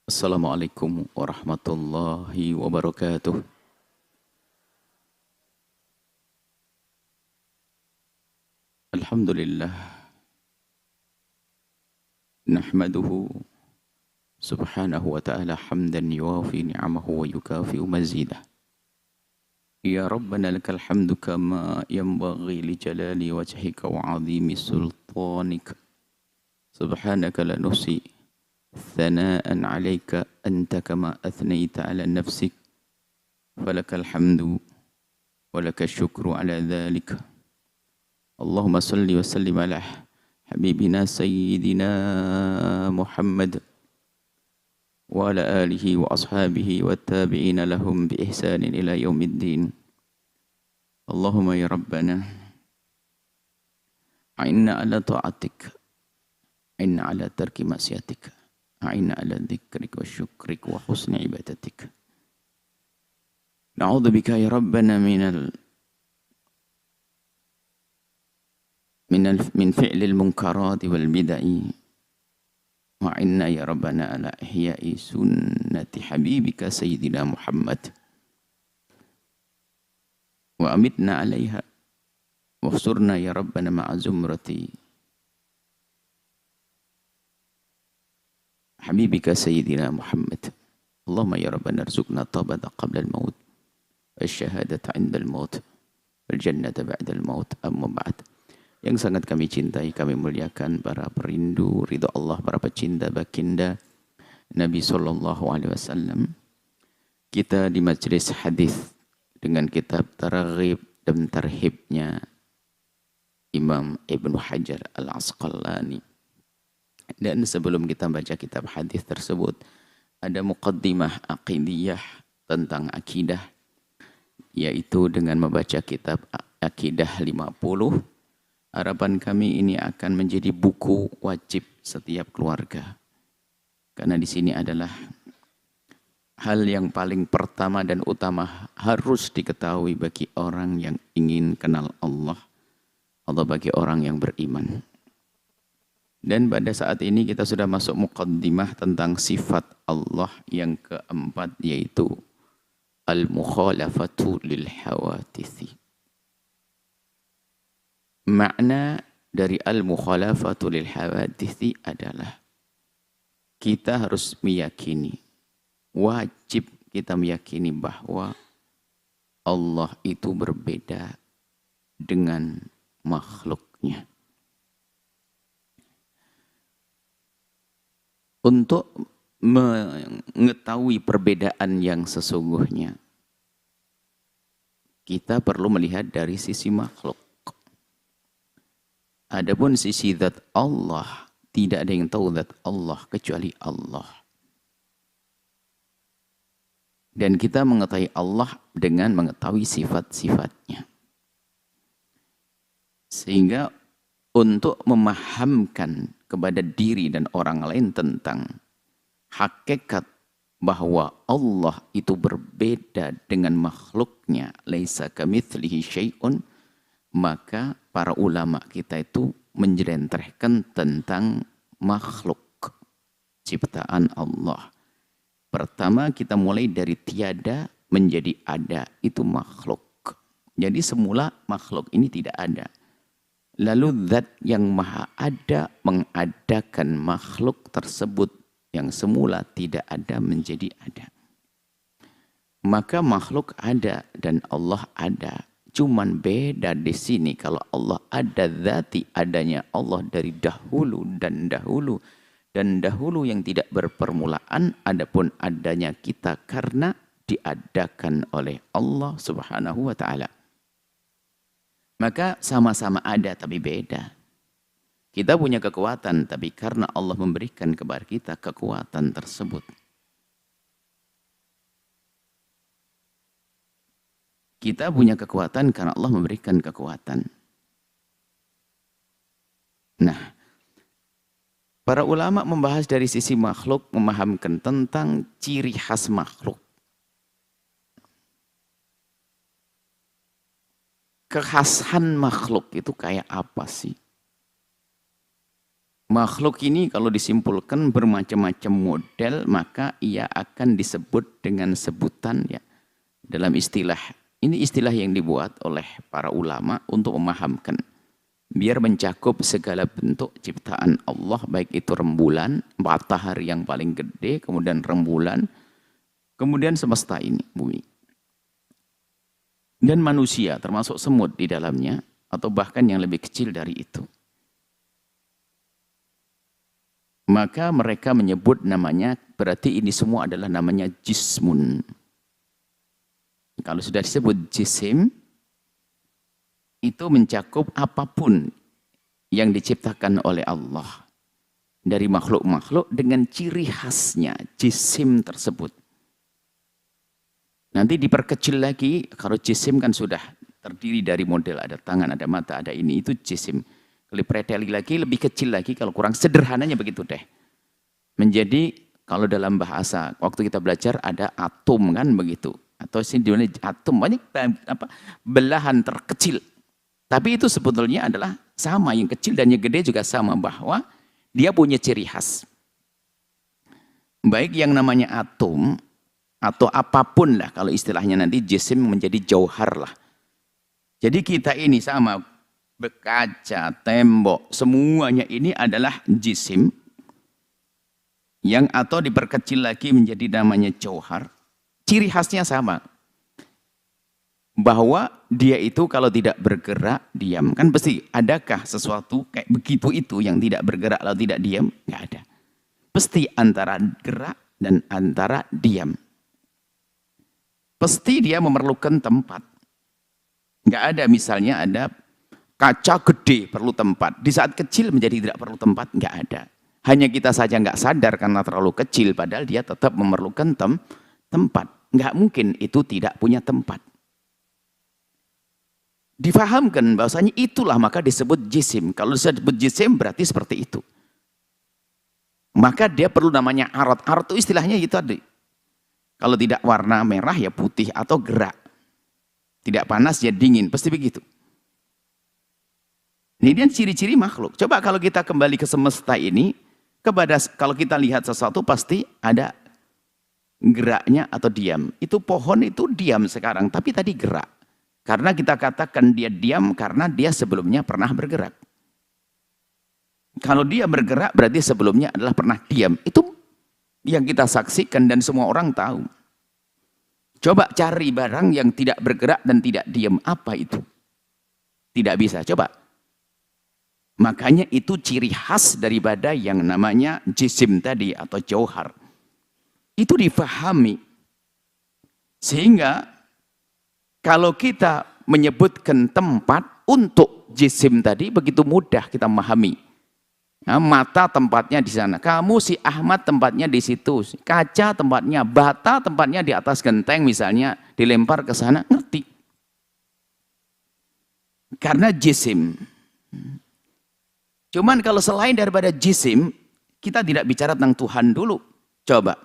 Assalamualaikum warahmatullahi wabarakatuh. Alhamdulillah, nahmaduhu subhanahu wa ta'ala hamdan yuwafi ni'amahu wa yukafi'u mazidah. Ya Rabbana lakal hamdu kama yanbaghi li jalali wajhika wa 'azimi sultanik. Subhanaka la nuhsi thana'an 'alaika anta kama athnayta 'ala nafsik. Falakal hamdu wa lakal syukru 'ala dhalika. Allahumma salli wa sallim ala habibina sayyidina Muhammad wa ala alihi wa ashabihi wa tabi'ina lahum bi ihsanin ila yaumiddin. Allahumma ya Rabbana a'inna ala ta'atik, a'inna ala tarki maksiatik, a'inna ala dzikrik wa syukrik wa husni ibadatik. Na'udzu bika ya Rabbana min fi'lil munkarati wal bid'i wa inna ya rabbana ala ihya'i sunnati habibika sayyidina Muhammad wa amitna 'alaiha wa khsurna ya rabbana ma'a zumrati habibika sayyidina Muhammad. Allahumma ya rabbana arzuqna tabata qabla al-maut wasyahadata 'inda al-maut wal jannata ba'da al-maut. Amma ba'd. Yang sangat kami cintai, kami muliakan para perindu ridha Allah, para pecinta baginda Nabi sallallahu alaihi wasallam. Kita di majelis hadis dengan kitab Targhib dan Tarhibnya Imam Ibnu Hajar Al-Asqalani. Dan sebelum kita baca kitab hadis tersebut, ada muqaddimah aqidiyah tentang akidah, yaitu dengan membaca kitab Akidah 50. Harapan kami ini akan menjadi buku wajib setiap keluarga. Karena di sini adalah hal yang paling pertama dan utama harus diketahui bagi orang yang ingin kenal Allah atau bagi orang yang beriman. Dan pada saat ini kita sudah masuk muqaddimah tentang sifat Allah yang keempat, yaitu al-mukhalafatu lil hawatithi. Makna dari al-mukhalafatu lil hawadithi adalah kita harus meyakini, wajib kita meyakini bahwa Allah itu berbeda dengan makhluknya. Untuk mengetahui perbedaan yang sesungguhnya, kita perlu melihat dari sisi makhluk. Adapun sisi zat Allah, tidak ada yang tahu zat Allah kecuali Allah. Dan kita mengetahui Allah dengan mengetahui sifat-sifatnya. Sehingga untuk memahamkan kepada diri dan orang lain tentang hakikat bahwa Allah itu berbeda dengan makhluknya, laisa kamitslihi syai'un, maka para ulama kita itu menjelentrehkan tentang makhluk ciptaan Allah. Pertama kita mulai dari tiada menjadi ada, itu makhluk. Jadi semula makhluk ini tidak ada. Lalu zat yang maha ada mengadakan makhluk tersebut yang semula tidak ada menjadi ada. Maka makhluk ada dan Allah ada. Cuman beda di sini, kalau Allah ada zati, adanya Allah dari dahulu dan dahulu. Dan dahulu yang tidak berpermulaan, adapun adanya kita karena diadakan oleh Allah subhanahu wa ta'ala. Maka sama-sama ada tapi beda. Kita punya kekuatan, tapi karena Allah memberikan kepada kita kekuatan tersebut. Kita punya kekuatan karena Allah memberikan kekuatan. Nah, para ulama membahas dari sisi makhluk, memahamkan tentang ciri khas makhluk. Kekhasan makhluk itu kayak apa sih? Makhluk ini kalau disimpulkan bermacam-macam model, maka ia akan disebut dengan sebutan ya dalam istilah. Ini istilah yang dibuat oleh para ulama untuk memahamkan. Biar mencakup segala bentuk ciptaan Allah, baik itu rembulan, matahari yang paling gede, kemudian rembulan, kemudian semesta ini, bumi. Dan manusia termasuk semut di dalamnya, atau bahkan yang lebih kecil dari itu. Maka mereka menyebut namanya, berarti ini semua adalah namanya jismun. Kalau sudah disebut jisim, itu mencakup apapun yang diciptakan oleh Allah. Dari makhluk-makhluk dengan ciri khasnya, jisim tersebut. Nanti diperkecil lagi, kalau jisim kan sudah terdiri dari model, ada tangan, ada mata, ada ini, itu jisim. Kalau dipreteli lagi, lebih kecil lagi, kalau kurang sederhananya begitu deh. Menjadi, kalau dalam bahasa, waktu kita belajar ada atom kan begitu. Atau sini atom, banyak belahan terkecil. Tapi itu sebetulnya adalah sama, yang kecil dan yang gede juga sama, bahwa dia punya ciri khas. Baik yang namanya atom, atau apapun lah, kalau istilahnya nanti jisim menjadi jauhar lah. Jadi kita ini sama, berkaca, tembok, semuanya ini adalah jisim yang atau diperkecil lagi menjadi namanya jauhar. Ciri khasnya sama, bahwa dia itu kalau tidak bergerak diam, kan pasti adakah sesuatu kayak begitu itu yang tidak bergerak lalu tidak diam? Nggak ada. Pasti antara gerak dan antara diam. Pasti dia memerlukan tempat. Nggak ada misalnya ada kaca gede perlu tempat. Di saat kecil menjadi tidak perlu tempat, nggak ada. Hanya kita saja nggak sadar karena terlalu kecil, padahal dia tetap memerlukan tempat. Nggak mungkin itu tidak punya tempat. Difahamkan bahwasanya itulah maka disebut jisim. Kalau disebut jisim berarti seperti itu. Maka dia perlu namanya arat. Arat itu istilahnya itu tadi. Kalau tidak warna merah ya putih atau gerak. Tidak panas ya dingin, pasti begitu. Ini dia ciri-ciri makhluk. Coba kalau kita kembali ke semesta ini, kalau kita lihat sesuatu pasti ada geraknya atau diam. Itu pohon itu diam sekarang, tapi tadi gerak. Karena kita katakan dia diam karena dia sebelumnya pernah bergerak. Kalau dia bergerak berarti sebelumnya adalah pernah diam. Itu yang kita saksikan dan semua orang tahu. Coba cari barang yang tidak bergerak dan tidak diam. Apa itu? Tidak bisa. Coba. Makanya itu ciri khas daripada yang namanya jisim tadi atau jauhar. Itu difahami. Sehingga kalau kita menyebutkan tempat untuk jisim tadi begitu mudah kita memahami. Nah, mata tempatnya di sana. Kamu si Ahmad tempatnya di situ. Kaca tempatnya, bata tempatnya di atas genteng misalnya. Dilempar ke sana, ngerti. Karena jisim. Cuman kalau selain daripada jisim, kita tidak bicara tentang Tuhan dulu. Coba.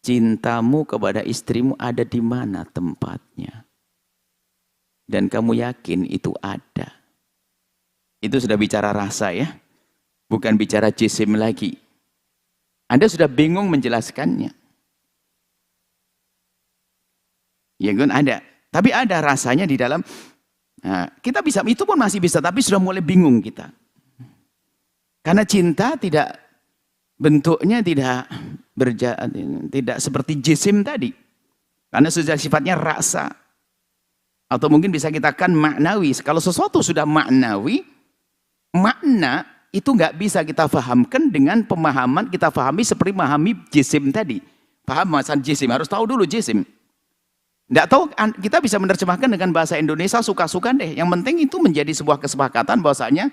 Cintamu kepada istrimu ada di mana tempatnya? Dan kamu yakin itu ada. Itu sudah bicara rasa ya. Bukan bicara jisim lagi. Anda sudah bingung menjelaskannya. Ya kan ada. Tapi ada rasanya di dalam. Nah, kita bisa, itu pun masih bisa. Tapi sudah mulai bingung kita. Karena cinta tidak, bentuknya tidak seperti jisim tadi. Karena sudah sifatnya rasa. Atau mungkin bisa kita katakan maknawi. Kalau sesuatu sudah maknawi, makna itu nggak bisa kita fahamkan dengan pemahaman kita fahami seperti memahami jisim tadi. Paham masalah jisim, harus tahu dulu jisim. Nggak tahu, kita bisa menerjemahkan dengan bahasa Indonesia suka-suka deh. Yang penting itu menjadi sebuah kesepakatan bahwasanya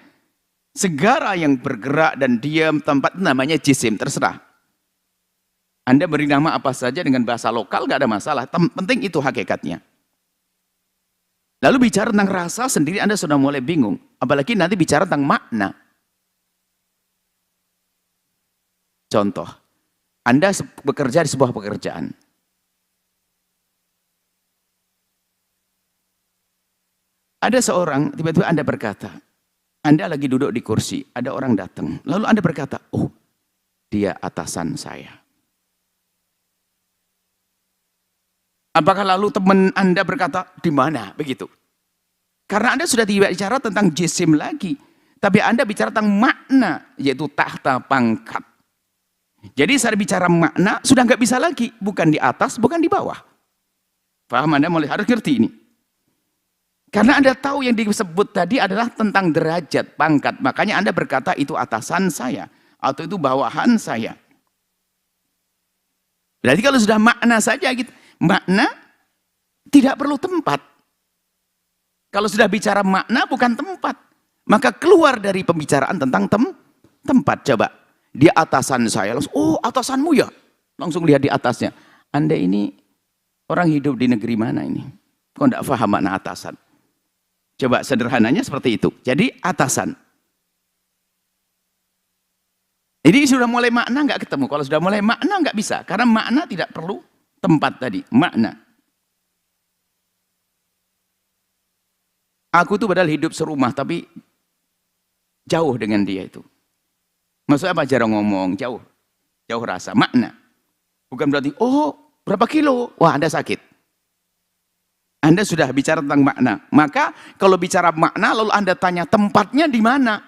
segala yang bergerak dan diam tempat namanya jisim, terserah. Anda beri nama apa saja dengan bahasa lokal nggak ada masalah. Penting itu hakikatnya. Lalu bicara tentang rasa sendiri Anda sudah mulai bingung. Apalagi nanti bicara tentang makna. Contoh, Anda bekerja di sebuah pekerjaan. Ada seorang, tiba-tiba Anda berkata, Anda lagi duduk di kursi, ada orang datang. Lalu Anda berkata, oh, dia atasan saya. Apakah lalu teman Anda berkata, di mana? Begitu. Karena Anda sudah tidak bicara tentang jisim lagi. Tapi Anda bicara tentang makna, yaitu tahta pangkat. Jadi saya bicara makna, sudah nggak bisa lagi. Bukan di atas, bukan di bawah. Paham Anda? Mulai harus ngerti ini. Karena Anda tahu yang disebut tadi adalah tentang derajat, pangkat. Makanya Anda berkata itu atasan saya. Atau itu bawahan saya. Berarti kalau sudah makna saja gitu. Makna tidak perlu tempat. Kalau sudah bicara makna bukan tempat. Maka keluar dari pembicaraan tentang tempat. Coba. Dia atasan saya. Langsung, oh atasanmu ya. Langsung lihat di atasnya. Anda ini orang hidup di negeri mana ini? Kok tidak paham makna atasan? Coba sederhananya seperti itu. Jadi atasan. Ini sudah mulai makna nggak ketemu. Kalau sudah mulai makna nggak bisa. Karena makna tidak perlu tempat tadi. Makna. Aku tuh padahal hidup serumah. Tapi jauh dengan dia itu. Maksudnya apa? Jarang ngomong. Jauh. Jauh rasa. Makna. Bukan berarti, oh berapa kilo? Wah Anda sakit. Anda sudah bicara tentang makna. Maka kalau bicara makna lalu Anda tanya tempatnya di mana?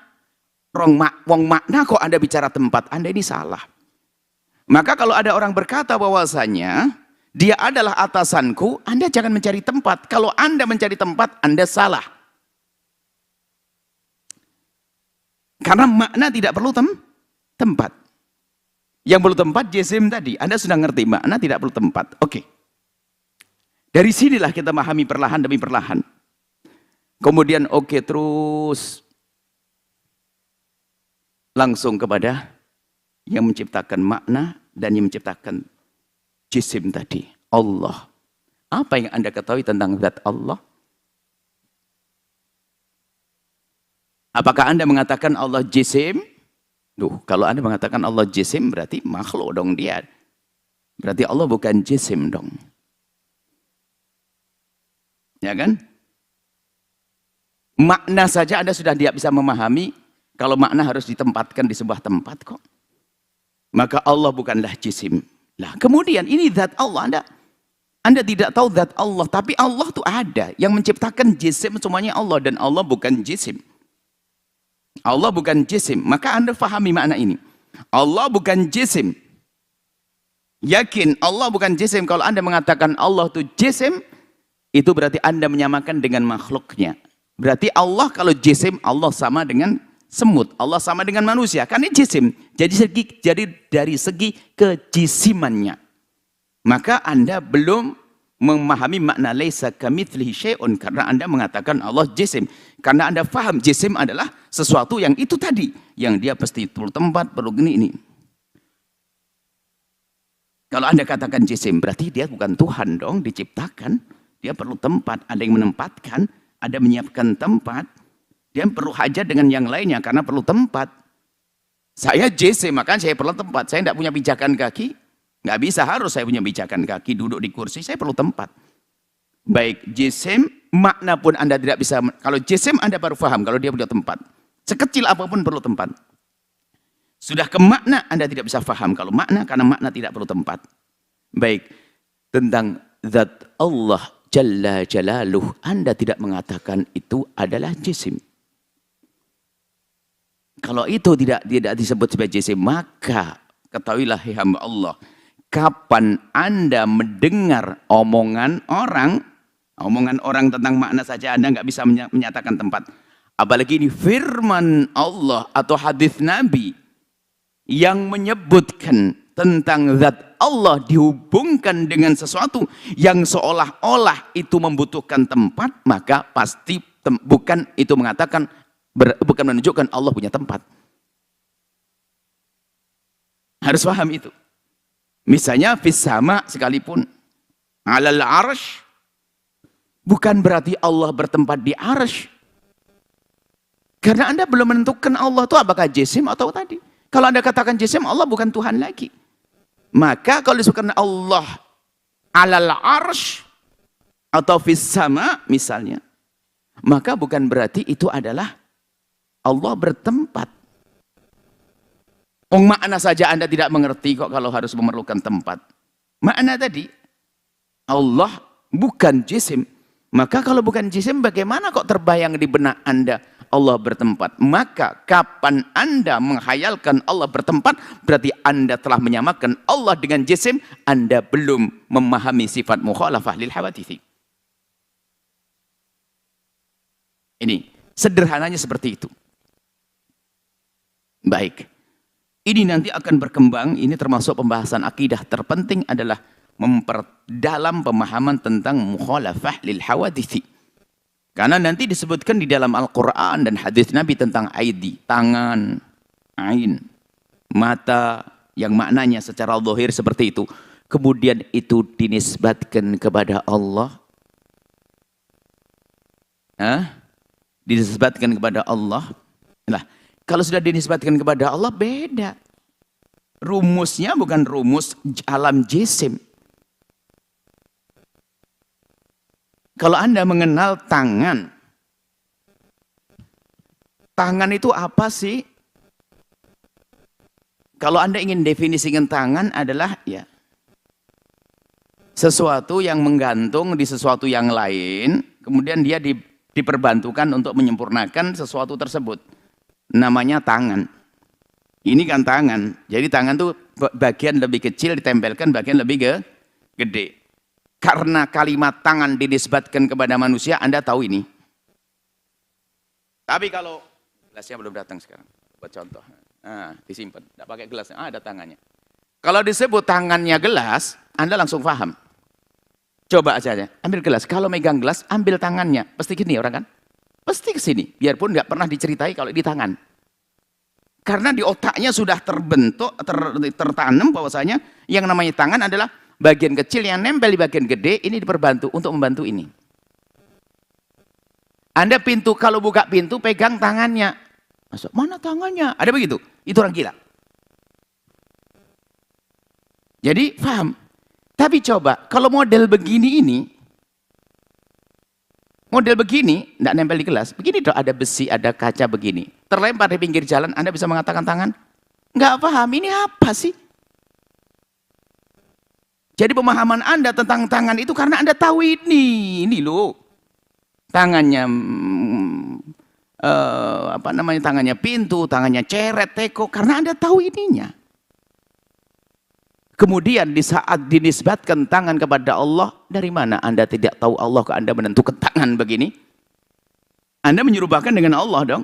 Wong makna kok Anda bicara tempat? Anda ini salah. Maka kalau ada orang berkata bahwasanya dia adalah atasanku, Anda jangan mencari tempat. Kalau Anda mencari tempat, Anda salah. Karena makna tidak perlu tempat. Yang perlu tempat jisim tadi. Anda sudah ngerti makna tidak perlu tempat. Oke. Dari sinilah kita memahami perlahan demi perlahan. Kemudian oke, terus langsung kepada yang menciptakan makna dan yang menciptakan jisim tadi. Allah. Apa yang Anda ketahui tentang zat Allah? Apakah Anda mengatakan Allah jisim? Duh, kalau Anda mengatakan Allah jisim berarti makhluk dong dia. Berarti Allah bukan jisim dong. Ya kan? Makna saja Anda sudah tidak bisa memahami kalau makna harus ditempatkan di sebuah tempat kok. Maka Allah bukanlah jisim. Nah, kemudian ini zat Allah. Anda tidak tahu zat Allah, tapi Allah tuh ada yang menciptakan jisim semuanya Allah dan Allah bukan jisim. Allah bukan jisim. Maka Anda fahami makna ini. Allah bukan jisim. Yakin Allah bukan jisim. Kalau Anda mengatakan Allah itu jisim, itu berarti Anda menyamakan dengan makhluknya. Berarti Allah kalau jisim, Allah sama dengan semut. Allah sama dengan manusia. Karena jisim. Jadi dari segi kejisimannya. Maka Anda belum memahami makna laisa kamitslihi syai'un. Karena Anda mengatakan Allah jisim. Karena Anda paham jisim adalah sesuatu yang itu tadi. Yang dia pasti perlu tempat, perlu ini. Kalau Anda katakan jisim, berarti dia bukan Tuhan dong, diciptakan. Dia perlu tempat, ada yang menempatkan, ada menyiapkan tempat. Dia perlu hajat dengan yang lainnya karena perlu tempat. Saya JC, maka saya perlu tempat. Saya tidak punya pijakan kaki, nggak bisa, harus saya punya pijakan kaki, duduk di kursi, saya perlu tempat. Baik, jisim, makna pun Anda tidak bisa. Kalau jisim Anda baru paham kalau dia punya tempat. Sekecil apapun perlu tempat. Sudah ke makna Anda tidak bisa paham kalau makna, karena makna tidak perlu tempat. Baik, tentang zat Allah Jalla Jalaluh, Anda tidak mengatakan itu adalah jisim. Kalau itu tidak disebut sebagai jisim, maka ketahuilah hai hamba Allah, kapan Anda mendengar omongan orang tentang makna saja Anda nggak bisa menyatakan tempat. Apalagi ini firman Allah atau hadis Nabi yang menyebutkan tentang zat Allah dihubungkan dengan sesuatu yang seolah-olah itu membutuhkan tempat, maka pasti bukan itu mengatakan, bukan menunjukkan Allah punya tempat. Harus paham itu. Misalnya fis sama sekalipun, alal arsh, bukan berarti Allah bertempat di arsh. Karena Anda belum menentukan Allah itu apakah jisim atau tadi. Kalau Anda katakan jisim, Allah bukan Tuhan lagi. Maka kalau disebutkan Allah alal arsh atau fis sama misalnya, maka bukan berarti itu adalah Allah bertempat. Makna saja Anda tidak mengerti kok kalau harus memerlukan tempat. Makna tadi, Allah bukan jisim. Maka kalau bukan jisim, bagaimana kok terbayang di benak Anda Allah bertempat? Maka kapan Anda menghayalkan Allah bertempat, berarti Anda telah menyamakan Allah dengan jisim, Anda belum memahami sifat mukhalafah lil hawaditsi. Ini sederhananya seperti itu. Baik. Ini nanti akan berkembang, ini termasuk pembahasan akidah terpenting adalah memperdalam pemahaman tentang mukhalafah lil hawaditsi. Karena nanti disebutkan di dalam Al-Quran dan hadis Nabi tentang aidi, tangan, ain, mata, yang maknanya secara zahir seperti itu. Kemudian itu dinisbatkan kepada Allah. Dinisbatkan kepada Allah. Nah, kalau sudah dinisbatkan kepada Allah, beda. Rumusnya bukan rumus alam jisim. Kalau Anda mengenal tangan, tangan itu apa sih? Kalau Anda ingin definisikan tangan adalah ya sesuatu yang menggantung di sesuatu yang lain, kemudian dia diperbantukan untuk menyempurnakan sesuatu tersebut. Namanya tangan. Ini kan tangan. Jadi tangan tuh bagian lebih kecil ditempelkan bagian lebih gede. Karena kalimat tangan dinisbatkan kepada manusia, Anda tahu ini. Tapi kalau gelasnya belum datang sekarang, buat contoh. Disimpan, tidak pakai gelasnya, ada tangannya. Kalau disebut tangannya gelas, Anda langsung paham. Coba aja, ambil gelas. Kalau megang gelas, ambil tangannya. Pasti gini orang kan? Pasti ke sini, biarpun nggak pernah diceritai kalau di tangan. Karena di otaknya sudah terbentuk, tertanam bahwasanya yang namanya tangan adalah bagian kecil yang nempel di bagian gede, ini diperbantu untuk membantu ini. Anda pintu, kalau buka pintu pegang tangannya. Masuk, mana tangannya? Ada begitu? Itu orang gila. Jadi paham. Tapi coba, kalau model begini ini, model begini, tidak nempel di gelas. Begini dong, ada besi, ada kaca begini. Terlempar di pinggir jalan, Anda bisa mengatakan tangan? Nggak paham, ini apa sih? Jadi pemahaman Anda tentang tangan itu karena Anda tahu ini loh. Tangannya, tangannya pintu, tangannya ceret, teko, karena Anda tahu ininya. Kemudian di saat dinisbatkan tangan kepada Allah, dari mana Anda tidak tahu Allah ke Anda menentukan tangan begini? Anda menyerubahkan dengan Allah dong.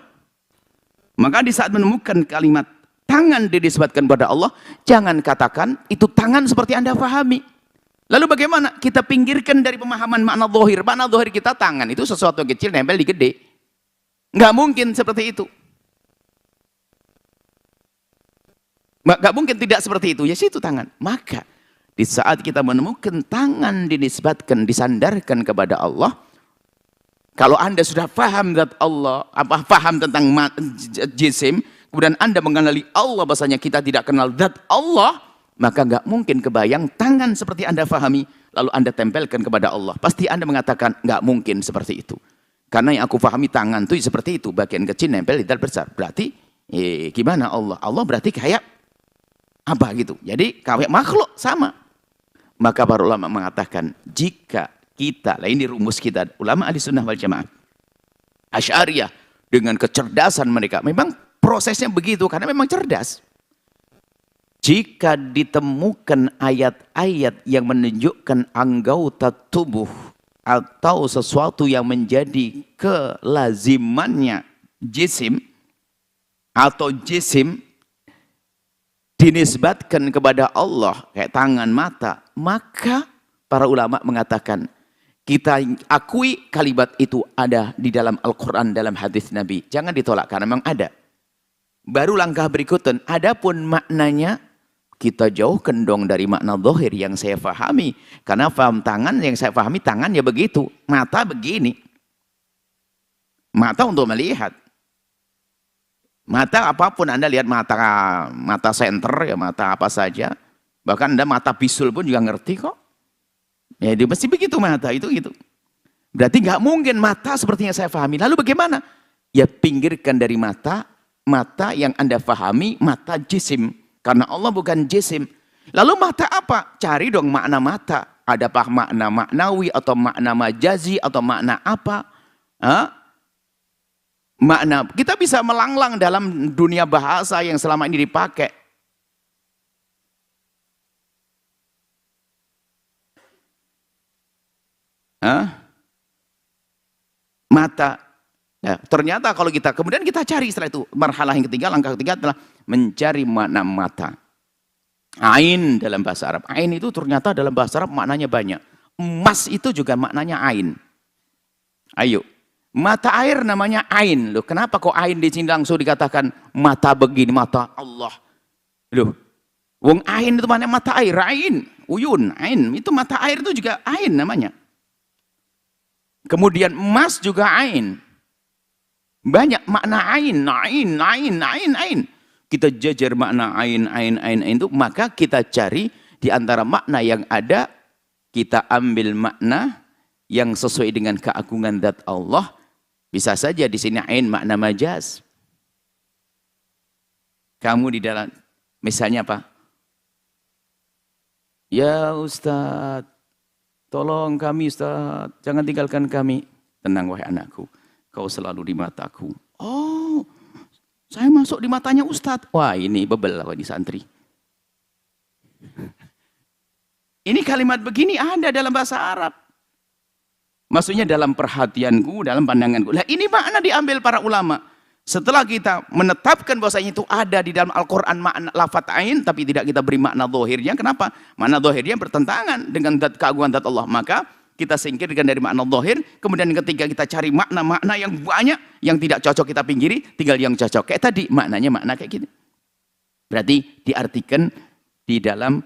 Maka di saat menemukan kalimat tangan dinisbatkan kepada Allah, jangan katakan itu tangan seperti Anda pahami. Lalu bagaimana? Kita pinggirkan dari pemahaman makna zahir. Makna zahir kita tangan itu sesuatu yang kecil nempel di gede. Nggak mungkin seperti itu. Nggak mungkin tidak seperti itu, ya situ tangan. Maka di saat kita menemukan tangan dinisbatkan, disandarkan kepada Allah, kalau Anda sudah paham zat Allah, paham tentang jisim, kemudian Anda mengenali Allah, bahasanya kita tidak kenal zat Allah, maka nggak mungkin kebayang tangan seperti Anda pahami, lalu Anda tempelkan kepada Allah. Pasti Anda mengatakan nggak mungkin seperti itu. Karena yang aku pahami tangan itu seperti itu, bagian kecil nempel di zat besar. Berarti gimana Allah? Allah berarti kayak apa gitu. Jadi kayak makhluk sama. Maka para ulama mengatakan jika kita, ini rumus kita, ulama ahli sunnah wal jamaah, Asy'ariyah dengan kecerdasan mereka, memang prosesnya begitu karena memang cerdas. Jika ditemukan ayat-ayat yang menunjukkan anggota tubuh atau sesuatu yang menjadi kelazimannya jisim atau jisim dinisbatkan kepada Allah kayak tangan, mata, maka para ulama mengatakan kita akui kalimat itu ada di dalam Al-Quran, dalam hadis Nabi. Jangan ditolak karena memang ada. Baru langkah berikutnya, adapun maknanya kita jauhkan dong dari makna zahir yang saya pahami. Karena paham tangan yang saya pahami, tangan ya begitu, mata begini. Mata untuk melihat. Mata apapun, Anda lihat mata senter, ya mata apa saja. Bahkan Anda mata bisul pun juga ngerti kok. Ya dia mesti begitu mata, itu gitu. Berarti nggak mungkin mata seperti yang saya pahami. Lalu bagaimana? Ya pinggirkan dari mata, mata yang Anda fahami, mata jisim. Karena Allah bukan jisim. Lalu mata apa? Cari dong makna mata. Adakah makna maknawi atau makna majazi atau makna apa? Hah? Makna, kita bisa melanglang dalam dunia bahasa yang selama ini dipakai. Hah? Mata. Ya, ternyata kalau kita kemudian kita cari setelah itu, marhalah yang ketiga, langkah ketiga adalah mencari makna mata. Ain dalam bahasa Arab. Ain itu ternyata dalam bahasa Arab maknanya banyak. Emas itu juga maknanya ain. Ayo. Mata air namanya ain. Loh, kenapa kok ain di sini langsung dikatakan mata begini, mata Allah. Loh. Wong ain itu mana mata air, ain, uyun, ain. Itu mata air itu juga ain namanya. Kemudian emas juga ain. Banyak makna ain, ain. Kita jajar makna ain itu, maka kita cari di antara makna yang ada, kita ambil makna yang sesuai dengan keagungan zat Allah. Bisa saja di sini ain makna majaz. Kamu di dalam, misalnya apa? Ya Ustaz, tolong kami Ustaz, jangan tinggalkan kami. Tenang wahai anakku, kau selalu di mataku. Oh, saya masuk di matanya Ustadz. Wah ini bebel apa di santri. Ini kalimat begini ada dalam bahasa Arab. Maksudnya dalam perhatianku, dalam pandanganku. Lah ini makna diambil para ulama. Setelah kita menetapkan bahwasanya itu ada di dalam Al-Quran makna lafaz ain, tapi tidak kita beri makna zahirnya. Kenapa? Makna zahirnya bertentangan dengan keagungan zat Allah. Maka kita singkirkan dari makna zahir, kemudian ketika kita cari makna-makna yang banyak, yang tidak cocok kita pinggiri, tinggal yang cocok. Kayak tadi, maknanya makna kayak gini. Berarti diartikan di dalam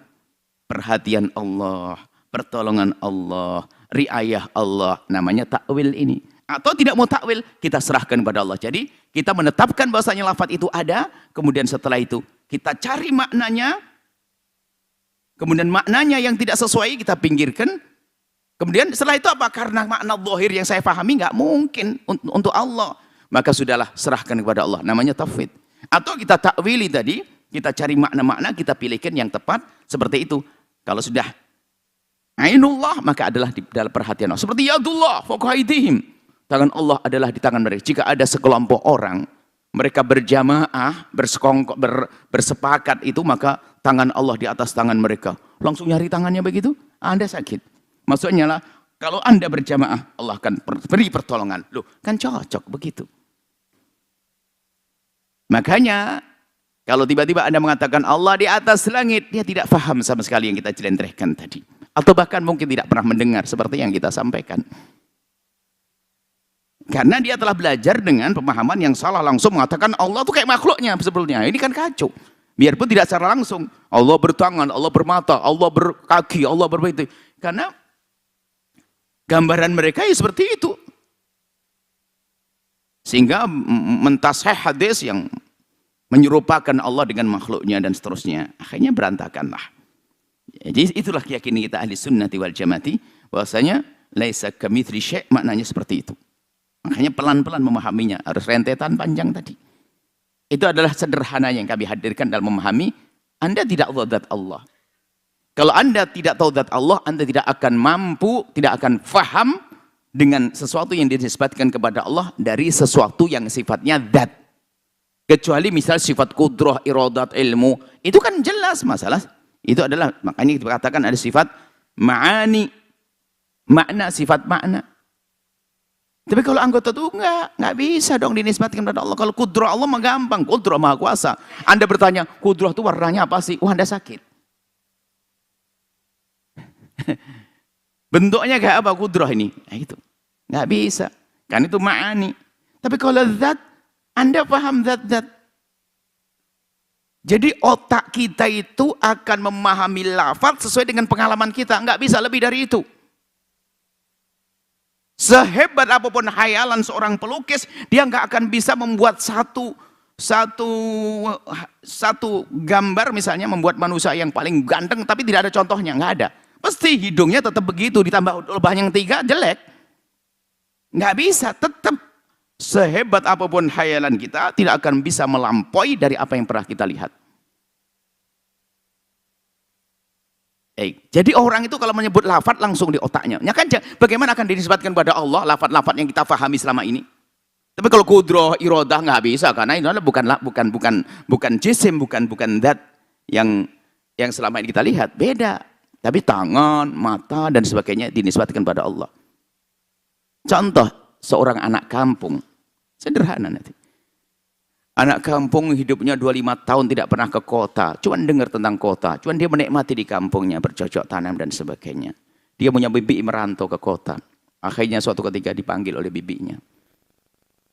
perhatian Allah, pertolongan Allah, riayah Allah, namanya takwil ini. Atau tidak mau takwil, kita serahkan kepada Allah. Jadi kita menetapkan bahwasanya lafaz itu ada, kemudian setelah itu kita cari maknanya, kemudian maknanya yang tidak sesuai kita pinggirkan. Kemudian setelah itu apa? Karena makna zahir yang saya pahami nggak mungkin untuk Allah. Maka sudahlah serahkan kepada Allah. Namanya tafwid. Atau kita takwili tadi, kita cari makna-makna, kita pilihkan yang tepat. Seperti itu. Kalau sudah ainullah, maka adalah di dalam perhatian Allah. Seperti yadullah, fawqa aydihim. Tangan Allah adalah di tangan mereka. Jika ada sekelompok orang, mereka berjamaah, bersepakat itu, maka tangan Allah di atas tangan mereka. Langsung nyari tangannya begitu, Anda sakit. Maksudnya lah, kalau Anda berjamaah, Allah akan beri pertolongan. Loh, kan cocok begitu. Makanya, kalau tiba-tiba Anda mengatakan Allah di atas langit, dia tidak paham sama sekali yang kita jelentrehkan tadi. Atau bahkan mungkin tidak pernah mendengar seperti yang kita sampaikan. Karena dia telah belajar dengan pemahaman yang salah, langsung mengatakan Allah itu kayak makhluknya sebetulnya. Ini kan kacau. Biarpun tidak secara langsung. Allah bertangan, Allah bermata, Allah berkaki, Allah berbeda. Karena gambaran mereka ya seperti itu. Sehingga mentasih hadis yang menyerupakan Allah dengan makhluknya dan seterusnya. Akhirnya berantakanlah. Jadi itulah keyakinan kita ahli sunnati wal jamaati. Bahwasanya laisa kamitsli syai', maknanya seperti itu. Makanya pelan-pelan memahaminya. Harus rentetan panjang tadi. Itu adalah sederhana yang kami hadirkan dalam memahami. Anda tidak tahu zat Allah. Kalau Anda tidak tahu zat Allah, Anda tidak akan mampu, tidak akan faham dengan sesuatu yang dinisbatkan kepada Allah dari sesuatu yang sifatnya zat. Kecuali misal sifat kudrah, iradat, ilmu. Itu kan jelas masalah. Itu adalah, makanya kita katakan ada sifat ma'ani. Makna, sifat makna. Tapi kalau anggota itu enggak bisa dong dinisbatkan kepada Allah. Kalau kudrah Allah mah gampang, kudrah maha kuasa. Anda bertanya, kudrah itu warnanya apa sih? Wah, Anda sakit. Bentuknya kayak apa kudrah ini? Nah, itu. Enggak bisa. Kan itu ma'ani. Tapi kalau zat, Anda paham zat-zat. Jadi otak kita itu akan memahami lafaz sesuai dengan pengalaman kita. Enggak bisa lebih dari itu. Sehebat apapun hayalan seorang pelukis, dia nggak akan bisa membuat satu gambar, misalnya membuat manusia yang paling ganteng, tapi tidak ada contohnya, nggak ada. Pasti hidungnya tetap begitu, ditambah lubang yang 3 jelek. Nggak bisa, tetap Sehebat apapun hayalan kita, tidak akan bisa melampaui dari apa yang pernah kita lihat. Jadi orang itu kalau menyebut lafaz langsung di otaknya. Ya kan, bagaimana akan dinisbatkan kepada Allah lafaz-lafaz yang kita fahami selama ini? Tapi kalau kudroh, irodah nggak bisa, karena itu bukan jisim, bukan zat yang selama ini kita lihat. Beda. Tapi tangan, mata dan sebagainya dinisbatkan pada Allah. Contoh, seorang anak kampung, sederhana nanti. Anak kampung hidupnya 25 tahun tidak pernah ke kota, cuman dengar tentang kota, cuman dia menikmati di kampungnya, bercocok tanam dan sebagainya. Dia punya bibi merantau ke kota. Akhirnya suatu ketika dipanggil oleh bibinya.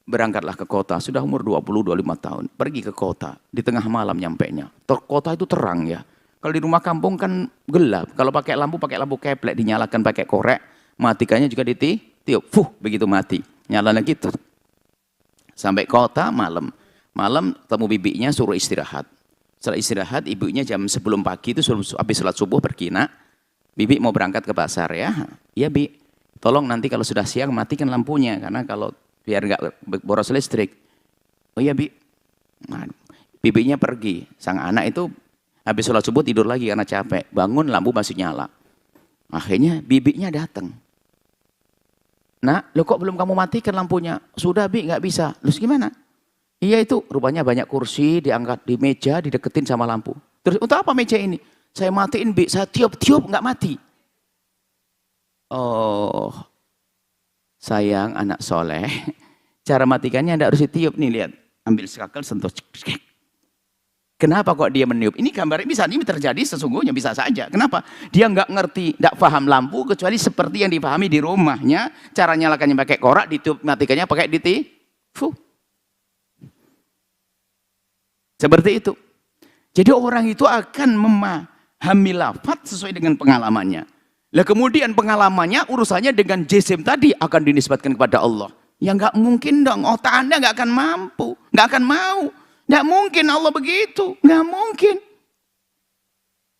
Berangkatlah ke kota, sudah umur 20-25 tahun, pergi ke kota, di tengah malam nyampainya. Kota itu terang ya. Kalau di rumah kampung kan gelap, kalau pakai lampu keplek, dinyalakan pakai korek, matikannya juga ditiup, begitu mati, nyala lagi gitu. Sampai kota malam ketemu bibinya, suruh istirahat. Setelah istirahat, ibunya jam sebelum pagi itu habis sholat subuh pergi, nak, bibi mau berangkat ke pasar ya. Iya bi, tolong nanti kalau sudah siang matikan lampunya, karena kalau biar nggak boros listrik. Oh iya bi. Nah, bibinya pergi, sang anak itu habis sholat subuh tidur lagi karena capek, bangun lampu masih nyala. Akhirnya bibinya datang. Nak, lo kok belum kamu matikan lampunya? Sudah bi, nggak bisa. Terus gimana? Iya itu, rupanya banyak kursi diangkat di meja, dideketin sama lampu. Terus untuk apa meja ini? Saya matiin bi, saya tiup nggak mati. Oh, sayang anak soleh, cara matikannya tidak harus ditiup nih, lihat. Ambil skakel, sentuh. Kenapa kok dia meniup? Ini gambarnya bisa, ini terjadi sesungguhnya bisa saja. Kenapa? Dia nggak ngerti, nggak paham lampu, kecuali seperti yang dipahami di rumahnya. Cara nyalakannya pakai korak, ditiup matikannya pakai ditiup. Seperti itu. Jadi orang itu akan memahami lafaz sesuai dengan pengalamannya. Lah kemudian pengalamannya urusannya dengan jisim tadi akan dinisbatkan kepada Allah. Ya nggak mungkin dong, otak Anda nggak akan mampu, nggak akan mau. Nggak mungkin Allah begitu, nggak mungkin.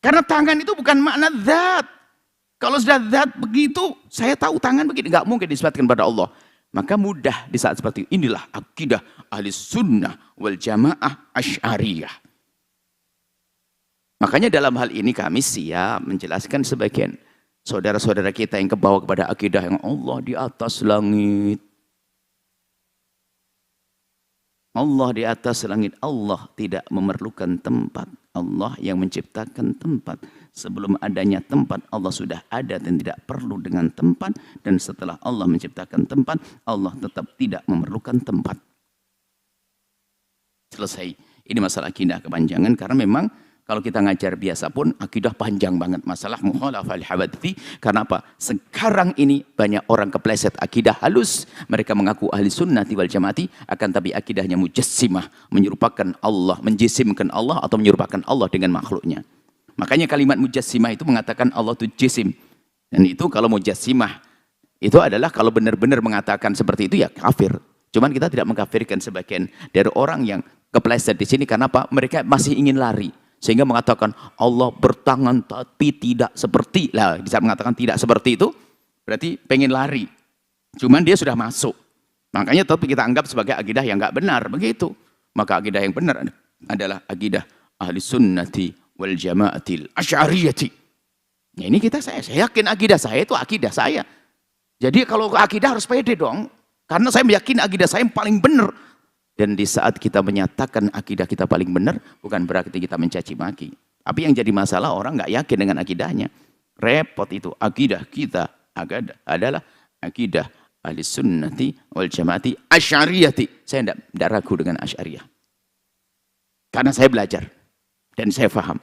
Karena tangan itu bukan makna zat. Kalau sudah zat begitu, saya tahu tangan begitu, nggak mungkin dinisbatkan kepada Allah. Maka mudah di saat seperti inilah akidah ahli sunnah wal jamaah asy'ariyah. Makanya dalam hal ini kami siap menjelaskan sebagian saudara-saudara kita yang kebawa kepada akidah yang Allah di atas langit. Allah di atas langit, Allah tidak memerlukan tempat. Allah yang menciptakan tempat. Sebelum adanya tempat, Allah sudah ada dan tidak perlu dengan tempat. Dan setelah Allah menciptakan tempat, Allah tetap tidak memerlukan tempat. Selesai. Ini masalah akidah kepanjangan, karena memang kalau kita ngajar biasa pun akidah panjang banget masalah mukhalafah al-hawadithi. Karena apa? Sekarang ini banyak orang kepleset akidah halus. Mereka mengaku ahli sunnati wal jamaati, akan tapi akidahnya mujassimah, menyerupakan Allah, menjisimkan Allah atau menyerupakan Allah dengan makhluknya. Makanya kalimat mujassimah itu mengatakan Allah itu jisim. Dan itu kalau mujassimah itu adalah kalau benar-benar mengatakan seperti itu ya kafir. Cuman kita tidak mengkafirkan sebagian dari orang yang kepleset di sini. Karena apa? Mereka masih ingin lari. Sehingga mengatakan Allah bertangan tapi tidak seperti. Lah, bisa mengatakan tidak seperti itu, berarti pengen lari. Cuman dia sudah masuk. Makanya tetap kita anggap sebagai akidah yang enggak benar, begitu. Maka akidah yang benar adalah akidah ahli sunnati wal jamaatil asy'ariyati. Nah, ini saya yakin akidah saya itu akidah saya. Jadi kalau akidah harus pede dong. Karena saya meyakini akidah saya yang paling benar. Dan di saat kita menyatakan akidah kita paling benar, bukan berarti kita mencaci maki. Tapi yang jadi masalah orang nggak yakin dengan akidahnya. Repot itu. Akidah kita adalah akidah ahli sunnati wal jamaati asy'ariyati. Saya tidak ragu dengan asy'ariyah. Karena saya belajar. Dan saya paham.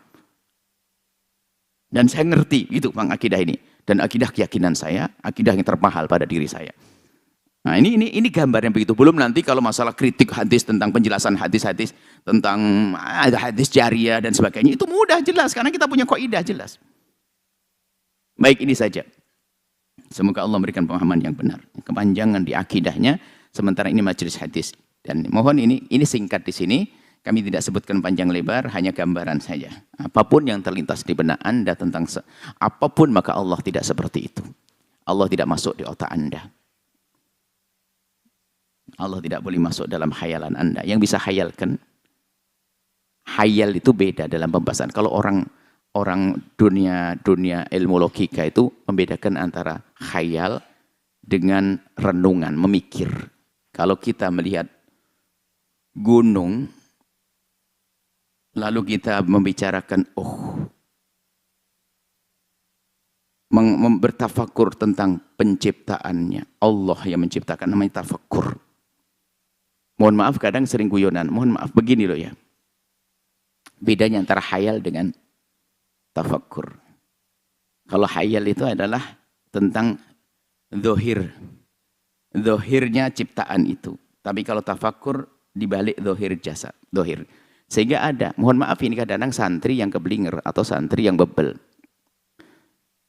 Dan saya ngerti itu bang akidah ini. Dan akidah keyakinan saya, akidah yang termahal pada diri saya. Nah ini gambar yang begitu. Belum nanti kalau masalah kritik hadis, tentang penjelasan hadis-hadis, tentang hadis jariyah dan sebagainya, itu mudah jelas karena kita punya kaidah jelas. Baik, ini saja. Semoga Allah memberikan pemahaman yang benar, kepanjangan di akidahnya. Sementara ini majelis hadis, dan mohon ini singkat di sini. Kami tidak sebutkan panjang lebar, hanya gambaran saja. Apapun yang terlintas di benak Anda tentang apapun, maka Allah tidak seperti itu. Allah tidak masuk di otak Anda. Allah tidak boleh masuk dalam khayalan Anda. Yang bisa khayalkan, khayal itu beda dalam pembahasan. Kalau orang dunia ilmu logika itu membedakan antara khayal dengan renungan, memikir. Kalau kita melihat gunung, lalu kita membicarakan, bertafakur tentang penciptaannya. Allah yang menciptakan, namanya tafakur. Mohon maaf kadang sering guyonan, mohon maaf begini loh ya. Bedanya antara khayal dengan tafakur. Kalau khayal itu adalah tentang zahir. Zahirnya ciptaan itu. Tapi kalau tafakur dibalik zahir jasa. Zahir. Sehingga ada, mohon maaf ini kadang-kadang santri yang keblinger atau santri yang bebel.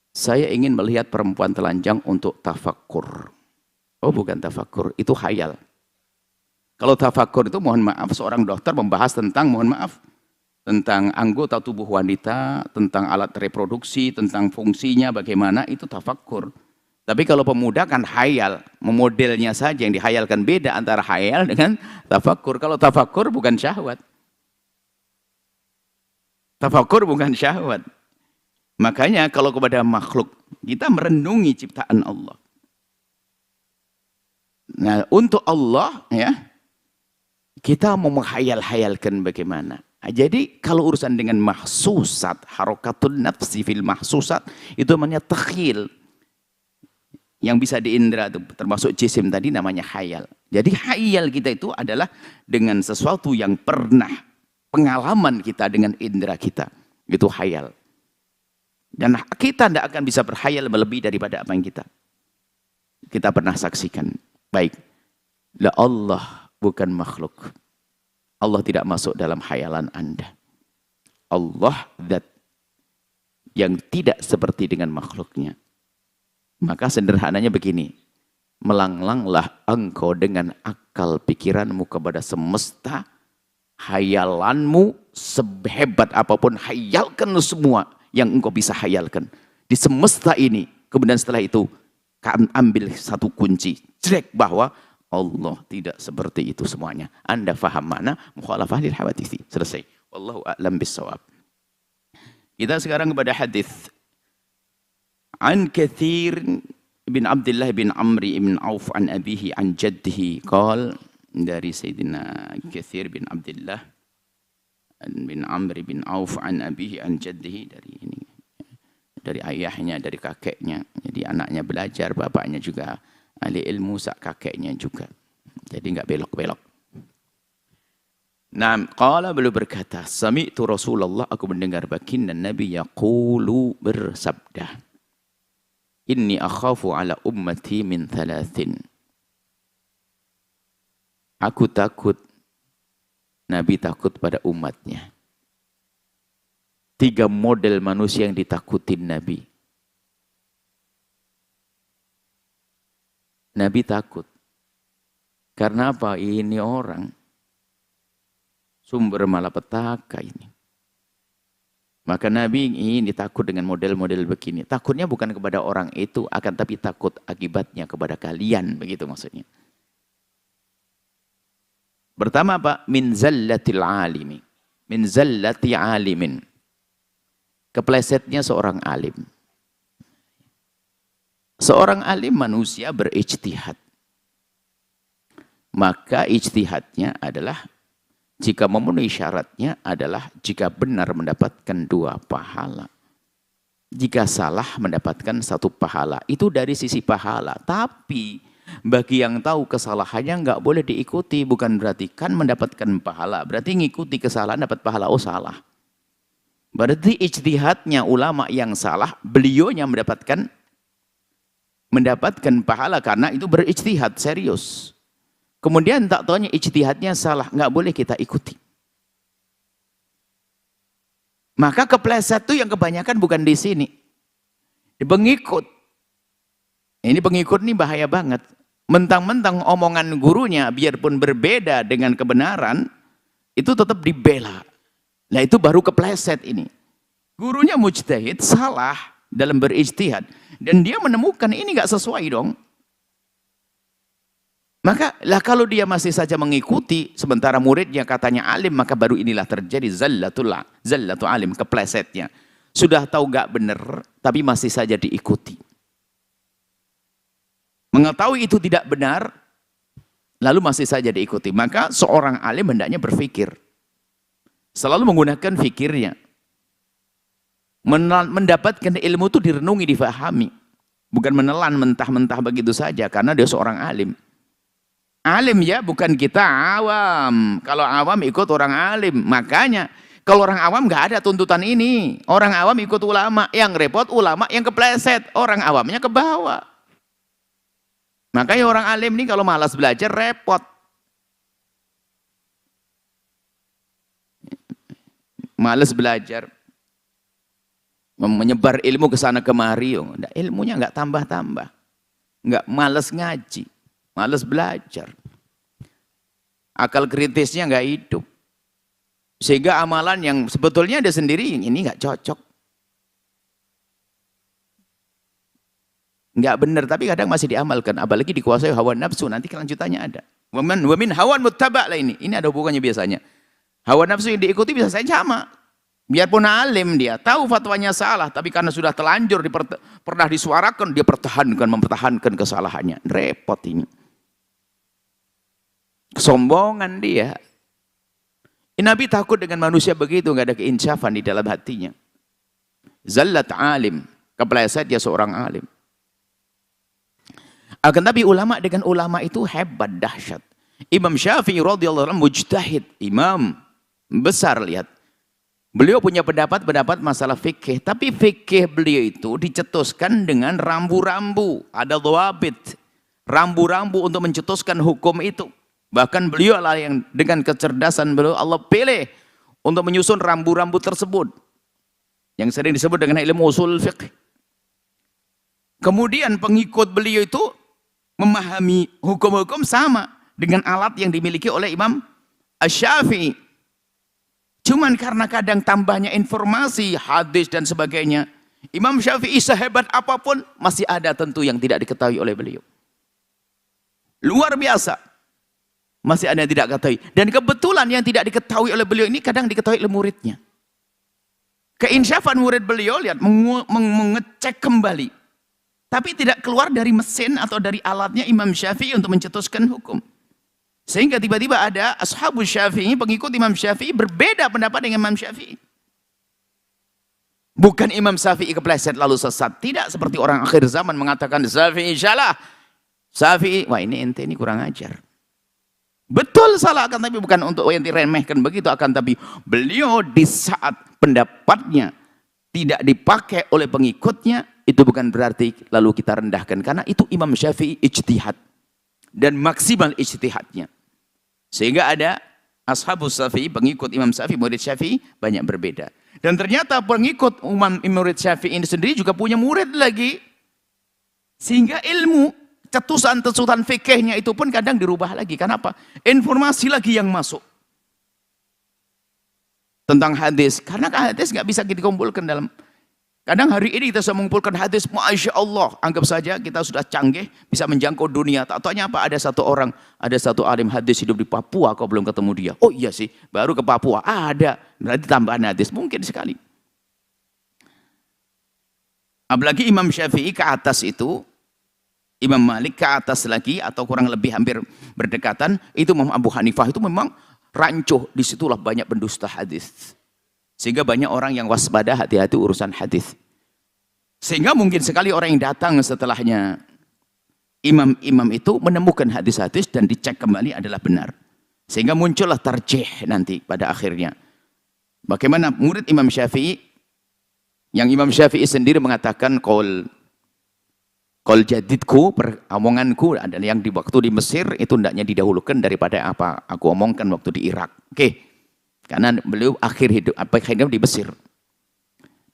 Saya ingin melihat perempuan telanjang untuk tafakur. Oh bukan tafakur, itu khayal. Kalau tafakur itu mohon maaf seorang dokter membahas tentang tentang anggota tubuh wanita, tentang alat reproduksi, tentang fungsinya bagaimana, itu tafakur. Tapi kalau pemuda kan khayal, memodelnya saja yang dihayalkan, beda antara khayal dengan tafakur. Kalau tafakur bukan syahwat. Tafakur bukan syahwat. Makanya kalau kepada makhluk, kita merenungi ciptaan Allah. Nah, untuk Allah ya, kita mau menghayal-hayalkan bagaimana. Jadi kalau urusan dengan mahsusat, harokatun nafsi fil mahsusat, itu namanya takhil. Yang bisa diindra, termasuk jisim tadi namanya khayal. Jadi khayal kita itu adalah dengan sesuatu yang pernah pengalaman kita dengan indera kita. Itu khayal. Dan kita tidak akan bisa berkhayal melebihi daripada apa yang kita pernah saksikan. Baik. La Allah bukan makhluk. Allah tidak masuk dalam khayalan Anda. Allah zat yang tidak seperti dengan makhluknya. Maka sederhananya begini. Melanglanglah engkau dengan akal pikiranmu kepada semesta. Hayalanmu sehebat apapun, hayalkan semua yang engkau bisa hayalkan di semesta ini. Kemudian setelah itu ambil satu kunci, jelek bahwa Allah tidak seperti itu semuanya. Anda faham mana? Mukhalafah lil hawaditsi. Selesai. Wallahu a'lam bissawab. Kita sekarang kepada hadis. An Katsir bin Abdullah bin Amri bin Auf an abihi an jaddihi qala, dari Sayyidina Katsir bin Abdullah bin Amri bin Auf an abihi an jaddihi, dari ayahnya, dari kakeknya. Jadi anaknya belajar, bapaknya juga ahli ilmu, kakeknya juga. Jadi enggak belok-belok. Nah, qala, beliau berkata, sami'tu Rasulullah, aku mendengar baginda Nabi yaqulu, bersabda, inni akhafu ala ummati min thalathin. Aku takut, Nabi takut pada umatnya. 3 model manusia yang ditakutin Nabi. Nabi takut. Karena apa? Ini orang sumber malapetaka ini. Maka Nabi ini takut dengan model-model begini. Takutnya bukan kepada orang itu, akan tapi takut akibatnya kepada kalian. Begitu maksudnya. Pertama apa? Min zallatil alimi. Min zallati alimin. Keplesetnya seorang alim. Seorang alim manusia berijtihad. Maka ijtihadnya adalah, jika memenuhi syaratnya adalah jika benar mendapatkan 2 pahala. Jika salah mendapatkan 1 pahala. Itu dari sisi pahala. Tapi bagi yang tahu kesalahannya nggak boleh diikuti. Bukan berarti kan mendapatkan pahala. Berarti ngikuti kesalahan dapat pahala. Oh salah. Berarti ijtihadnya ulama yang salah, beliaunya mendapatkan pahala karena itu berijtihad serius. Kemudian tak taunya ijtihadnya salah, nggak boleh kita ikuti. Maka kepleset itu yang kebanyakan bukan di sini. Di pengikut. Ini pengikut ini bahaya banget. Mentang-mentang omongan gurunya biarpun berbeda dengan kebenaran, itu tetap dibela. Nah itu baru kepleset ini. Gurunya mujtahid, salah dalam berijtihad. Dan dia menemukan ini nggak sesuai dong. Maka lah kalau dia masih saja mengikuti sementara muridnya katanya alim, maka baru inilah terjadi zallatul alim, keplesetnya. Sudah tahu gak benar tapi masih saja diikuti. Mengetahui itu tidak benar lalu masih saja diikuti. Maka seorang alim hendaknya berpikir. Selalu menggunakan fikirnya. Mendapatkan ilmu itu direnungi, difahami. Bukan menelan mentah-mentah begitu saja karena dia seorang alim. Alim ya, bukan kita awam. Kalau awam ikut orang alim. Makanya kalau orang awam nggak ada tuntutan ini. Orang awam ikut ulama. Yang repot ulama yang kepleset. Orang awamnya ke bawah. Makanya orang alim ini kalau malas belajar repot. Malas belajar. Menyebar ilmu ke sana kemari. Ilmunya nggak tambah-tambah. Nggak, malas ngaji. Malas belajar. Akal kritisnya nggak hidup. Sehingga amalan yang sebetulnya dia sendiri ini nggak cocok. Nggak benar, tapi kadang masih diamalkan. Apalagi dikuasai hawa nafsu. Nanti kelanjutannya ada. Wamin hawan muttaba lah ini. Ini ada hubungannya biasanya. Hawa nafsu yang diikuti bisa saja sama. Biarpun alim dia, tahu fatwanya salah, tapi karena sudah telanjur, pernah disuarakan, dia mempertahankan kesalahannya. Repot ini. Kesombongan dia. Nabi takut dengan manusia begitu, nggak ada keinsafan di dalam hatinya. Zallat alim, kepleset dia seorang alim. Akan tapi ulama dengan ulama itu hebat, dahsyat. Imam Syafi'i radhiyallahu anhu mujtahid, imam besar, lihat. Beliau punya pendapat masalah fikih, tapi fikih beliau itu dicetuskan dengan rambu-rambu, ada dhawabit, rambu-rambu untuk mencetuskan hukum itu. Bahkan beliau lah yang dengan kecerdasan beliau Allah pilih untuk menyusun rambu-rambu tersebut, yang sering disebut dengan ilmu usul fiqh. Kemudian pengikut beliau itu memahami hukum-hukum sama dengan alat yang dimiliki oleh Imam Asy-Syafi'i. Cuman karena kadang tambahnya informasi, hadis dan sebagainya, Imam Syafi'i sehebat apapun masih ada tentu yang tidak diketahui oleh beliau. Luar biasa. Masih ada yang tidak diketahui. Dan kebetulan yang tidak diketahui oleh beliau ini kadang diketahui oleh muridnya. Keinsyafan murid beliau, lihat, mengecek kembali. Tapi tidak keluar dari mesin atau dari alatnya Imam Syafi'i untuk mencetuskan hukum. Sehingga tiba-tiba ada ashabus Syafi'i, pengikut Imam Syafi'i berbeda pendapat dengan Imam Syafi'i. Bukan Imam Syafi'i kepleset lalu sesat. Tidak seperti orang akhir zaman mengatakan Syafi'i salah. Syafi'i, wah ini ente ini kurang ajar. Betul salah, akan tapi bukan untuk yang diremehkan begitu, akan tapi beliau di saat pendapatnya tidak dipakai oleh pengikutnya, itu bukan berarti lalu kita rendahkan. Karena itu Imam Syafi'i ijtihad. Dan maksimal ijtihadnya. Sehingga ada ashabus Syafi'i, pengikut Imam Syafi'i, murid Syafi'i banyak berbeda. Dan ternyata pengikut murid Syafi'i ini sendiri juga punya murid lagi. Sehingga ilmu cetusan-cetusan fikihnya itu pun kadang dirubah lagi. Kenapa? Informasi lagi yang masuk. Tentang hadis. Karena hadis nggak bisa kita kumpulkan dalam. Kadang hari ini kita sudah mengumpulkan hadis, Masya Allah, anggap saja kita sudah canggih, bisa menjangkau dunia. Tak taunya apa, ada satu orang, ada satu alim hadis hidup di Papua, kau belum ketemu dia. Oh iya sih, baru ke Papua, ada. Berarti tambahan hadis, mungkin sekali. Apalagi Imam Syafi'i ke atas itu, Imam Malik ke atas lagi, atau kurang lebih hampir berdekatan, itu Imam Abu Hanifah itu memang rancuh, disitulah banyak pendusta hadis. Sehingga banyak orang yang waspada, hati-hati urusan hadis. Sehingga mungkin sekali orang yang datang setelahnya imam-imam itu menemukan hadis-hadis dan dicek kembali adalah benar. Sehingga muncullah tarjih nanti pada akhirnya. Bagaimana murid Imam Syafi'i, yang Imam Syafi'i sendiri mengatakan kol jadidku, omonganku adalah yang di waktu di Mesir itu hendaknya didahulukan daripada apa aku omongkan waktu di Irak. Oke. Karena beliau akhir hidup di Mesir.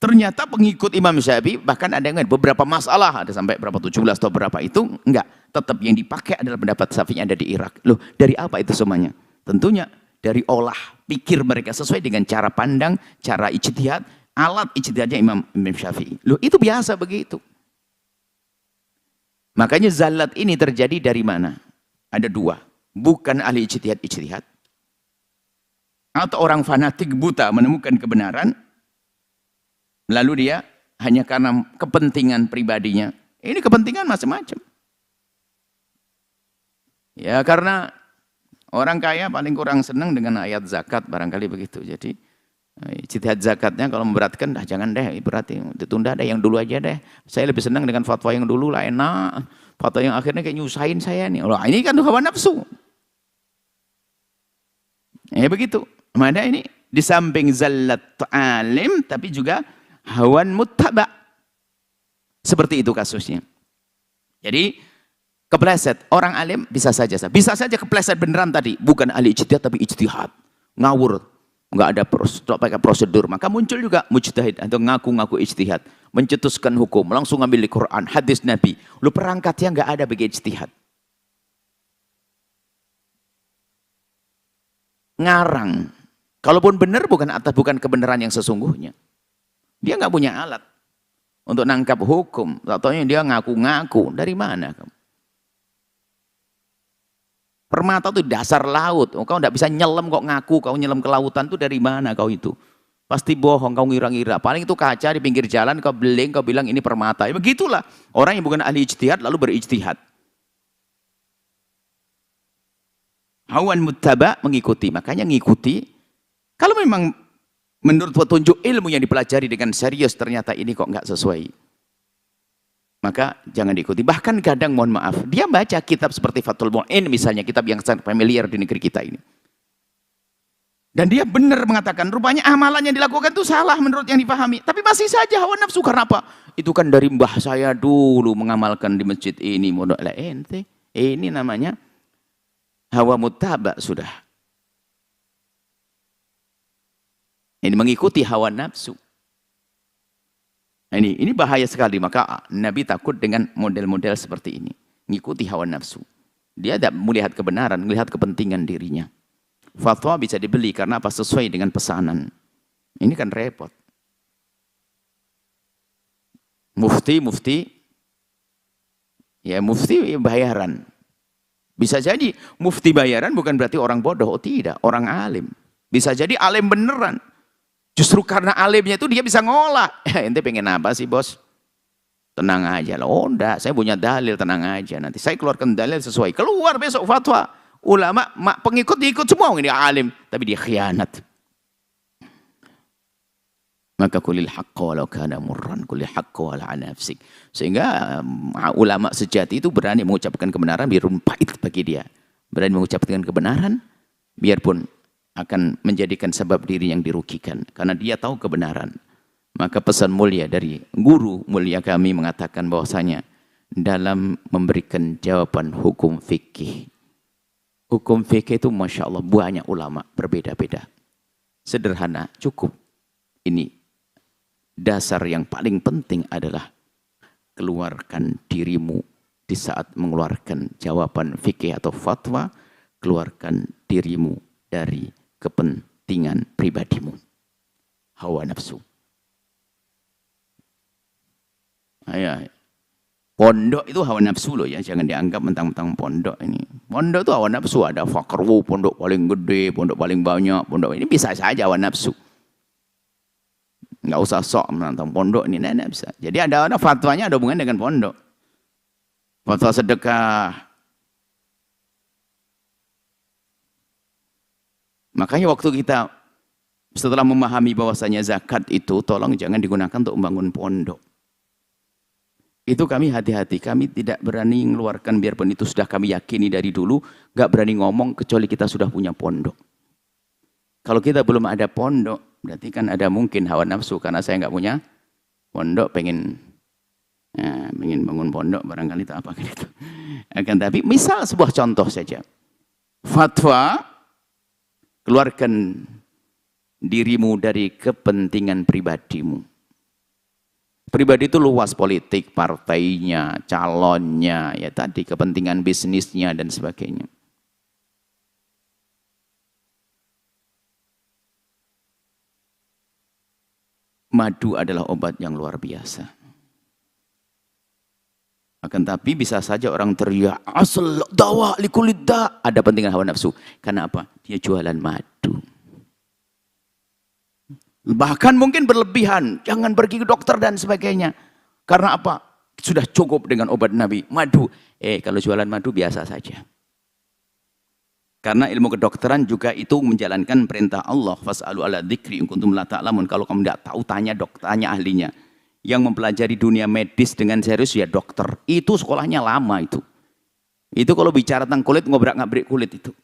Ternyata pengikut Imam Syafi'i bahkan ada yang beberapa masalah, ada sampai berapa 17 atau berapa itu enggak, tetap yang dipakai adalah pendapat Syafi'i ada di Irak. Loh, dari apa itu semuanya? Tentunya dari olah pikir mereka sesuai dengan cara pandang, cara ijtihad, alat ijtihadnya Imam Syafi'i. Loh, itu biasa begitu. Makanya zallat ini terjadi dari mana? Ada dua. Bukan ahli ijtihad, atau orang fanatik buta menemukan kebenaran, lalu dia hanya karena kepentingan pribadinya. Ini kepentingan macam-macam. Ya karena orang kaya paling kurang senang dengan ayat zakat, barangkali begitu. Jadi ijtihad zakatnya kalau memberatkan, jangan deh, berarti ditunda deh, yang dulu aja deh. Saya lebih senang dengan fatwa yang dulu lah, enak. Fatwa yang akhirnya kayak nyusahin saya nih. Loh, ini kan hawa nafsu. Ya begitu. Mana ini di samping zallat alim, tapi juga hawan muttaba. Seperti itu kasusnya. Jadi kepleset, orang alim bisa saja kepleset beneran tadi, bukan ahli ijtihad tapi ijtihad, ngawur, nggak ada pakai prosedur, maka muncul juga mujtahid atau ngaku-ngaku ijtihad, mencetuskan hukum, langsung ambil di Quran, hadis Nabi, lu perangkatnya nggak ada bagi ijtihad, ngarang. Kalaupun benar bukan kebenaran yang sesungguhnya. Dia nggak punya alat untuk nangkap hukum. Contohnya dia ngaku-ngaku. Dari mana kamu? Permata itu dasar laut. Kau nggak bisa nyelam kok ngaku. Kau nyelam ke lautan itu dari mana kau itu? Pasti bohong, kau ngira-ngira. Paling itu kaca di pinggir jalan, kau beling, kau bilang ini permata. Ya, begitulah. Orang yang bukan ahli ijtihad lalu berijtihad. Hawan muttaba, mengikuti. Makanya ngikuti. Kalau memang menurut petunjuk ilmu yang dipelajari dengan serius ternyata ini kok nggak sesuai, maka jangan diikuti. Bahkan kadang, mohon maaf, dia baca kitab seperti Fathul Mu'in misalnya, kitab yang sangat familiar di negeri kita ini. Dan dia benar mengatakan, rupanya amalan yang dilakukan itu salah menurut yang dipahami. Tapi masih saja hawa nafsu, karena apa? Itu kan dari mbah saya dulu mengamalkan di masjid ini. Ini namanya hawa muttaba sudah. Ini mengikuti hawa nafsu. Ini bahaya sekali. Maka Nabi takut dengan model-model seperti ini. Mengikuti hawa nafsu. Dia tidak melihat kebenaran, melihat kepentingan dirinya. Fatwa bisa dibeli karena apa? Sesuai dengan pesanan. Ini kan repot. Mufti bayaran. Bisa jadi mufti bayaran bukan berarti orang bodoh. Oh tidak, orang alim. Bisa jadi alim beneran. Justru karena alimnya itu dia bisa ngolah. Ente pengen apa sih bos? Tenang aja lah. Oh enggak, saya punya dalil, tenang aja. Nanti saya keluarkan dalil sesuai. Keluar besok fatwa. Ulama, pengikut diikut semua. Ini alim. Tapi dia khianat. Maka kulil haqqa walau kana murran. Kulil haqqa wala nafsik. Sehingga ulama sejati itu berani mengucapkan kebenaran biarpun pahit bagi dia. Berani mengucapkan kebenaran biarpun akan menjadikan sebab diri yang dirugikan. Karena dia tahu kebenaran. Maka pesan mulia dari guru mulia kami mengatakan bahwasanya dalam memberikan jawaban hukum fikih. Hukum fikih itu Masya Allah banyak ulama berbeda-beda. Sederhana, cukup. Ini dasar yang paling penting adalah keluarkan dirimu di saat mengeluarkan jawaban fikih atau fatwa. Keluarkan dirimu dari kepentingan pribadimu. Hawa nafsu. Pondok itu hawa nafsu loh ya. Jangan dianggap mentang-mentang pondok ini. Pondok itu hawa nafsu. Ada fakru, pondok paling gede, pondok paling banyak. Pondok ini bisa saja hawa nafsu. Nggak usah sok menantang pondok ini. Nah, bisa. Jadi ada fatwanya ada hubungan dengan pondok. Fatwa sedekah. Makanya waktu kita setelah memahami bahwasanya zakat itu tolong jangan digunakan untuk membangun pondok. Itu kami hati-hati, kami tidak berani mengeluarkan biarpun itu sudah kami yakini dari dulu, nggak berani ngomong kecuali kita sudah punya pondok. Kalau kita belum ada pondok, berarti kan ada mungkin hawa nafsu karena saya nggak punya pondok, pengen bangun pondok barangkali itu apa gitu. Akan tapi misal sebuah contoh saja, fatwa. Keluarkan dirimu dari kepentingan pribadimu. Pribadi itu luas, politik, partainya, calonnya, ya tadi kepentingan bisnisnya dan sebagainya. Madu adalah obat yang luar biasa. Akan tapi bisa saja orang teriak, asal dawa likulidda. Ada pentingan hawa nafsu. Karena apa? Dia jualan madu. Bahkan mungkin berlebihan. Jangan pergi ke dokter dan sebagainya. Karena apa? Sudah cukup dengan obat Nabi. Madu. Kalau jualan madu biasa saja. Karena ilmu kedokteran juga itu menjalankan perintah Allah. Fas'alu ala dzikri in kuntum la ta'lamun. Kalau kamu tidak tahu, tanya ahlinya. Yang mempelajari dunia medis dengan serius ya dokter. Itu sekolahnya lama itu. Itu kalau bicara tentang kulit, ngobrak-ngabrik kulit itu.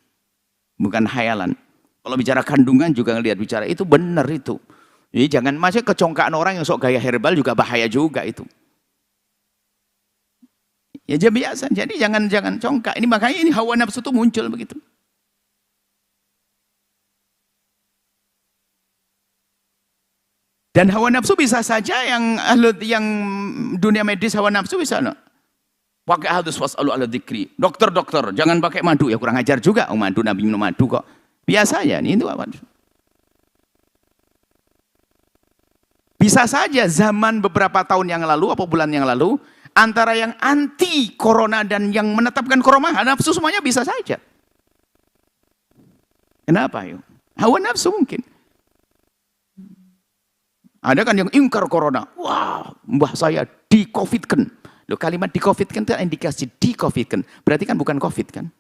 Bukan khayalan. Kalau bicara kandungan juga ngelihat bicara itu benar itu. Jadi jangan masih kecongkaan orang yang sok gaya herbal juga bahaya juga itu. Ya biasa. Jadi jangan congkak. Ini makanya ini hawa nafsu itu muncul begitu. Dan hawa nafsu bisa saja yang dunia medis hawa nafsu bisa no? Pakai hadis was'alu ala dzikri. Dokter, jangan pakai madu. Ya kurang ajar juga. Oh, madu, Nabi minum madu kok. Biasa ya, ini itu apa? Bisa saja zaman beberapa tahun yang lalu, apa bulan yang lalu, antara yang anti corona dan yang menetapkan corona, nafsu semuanya bisa saja. Kenapa yuk? Hawa nafsu mungkin. Ada kan yang ingkar corona. Wah, mbah saya di-covidkan. Loh, kalimat di-covidkan itu indikasi di-covidkan. Berarti kan bukan covid kan?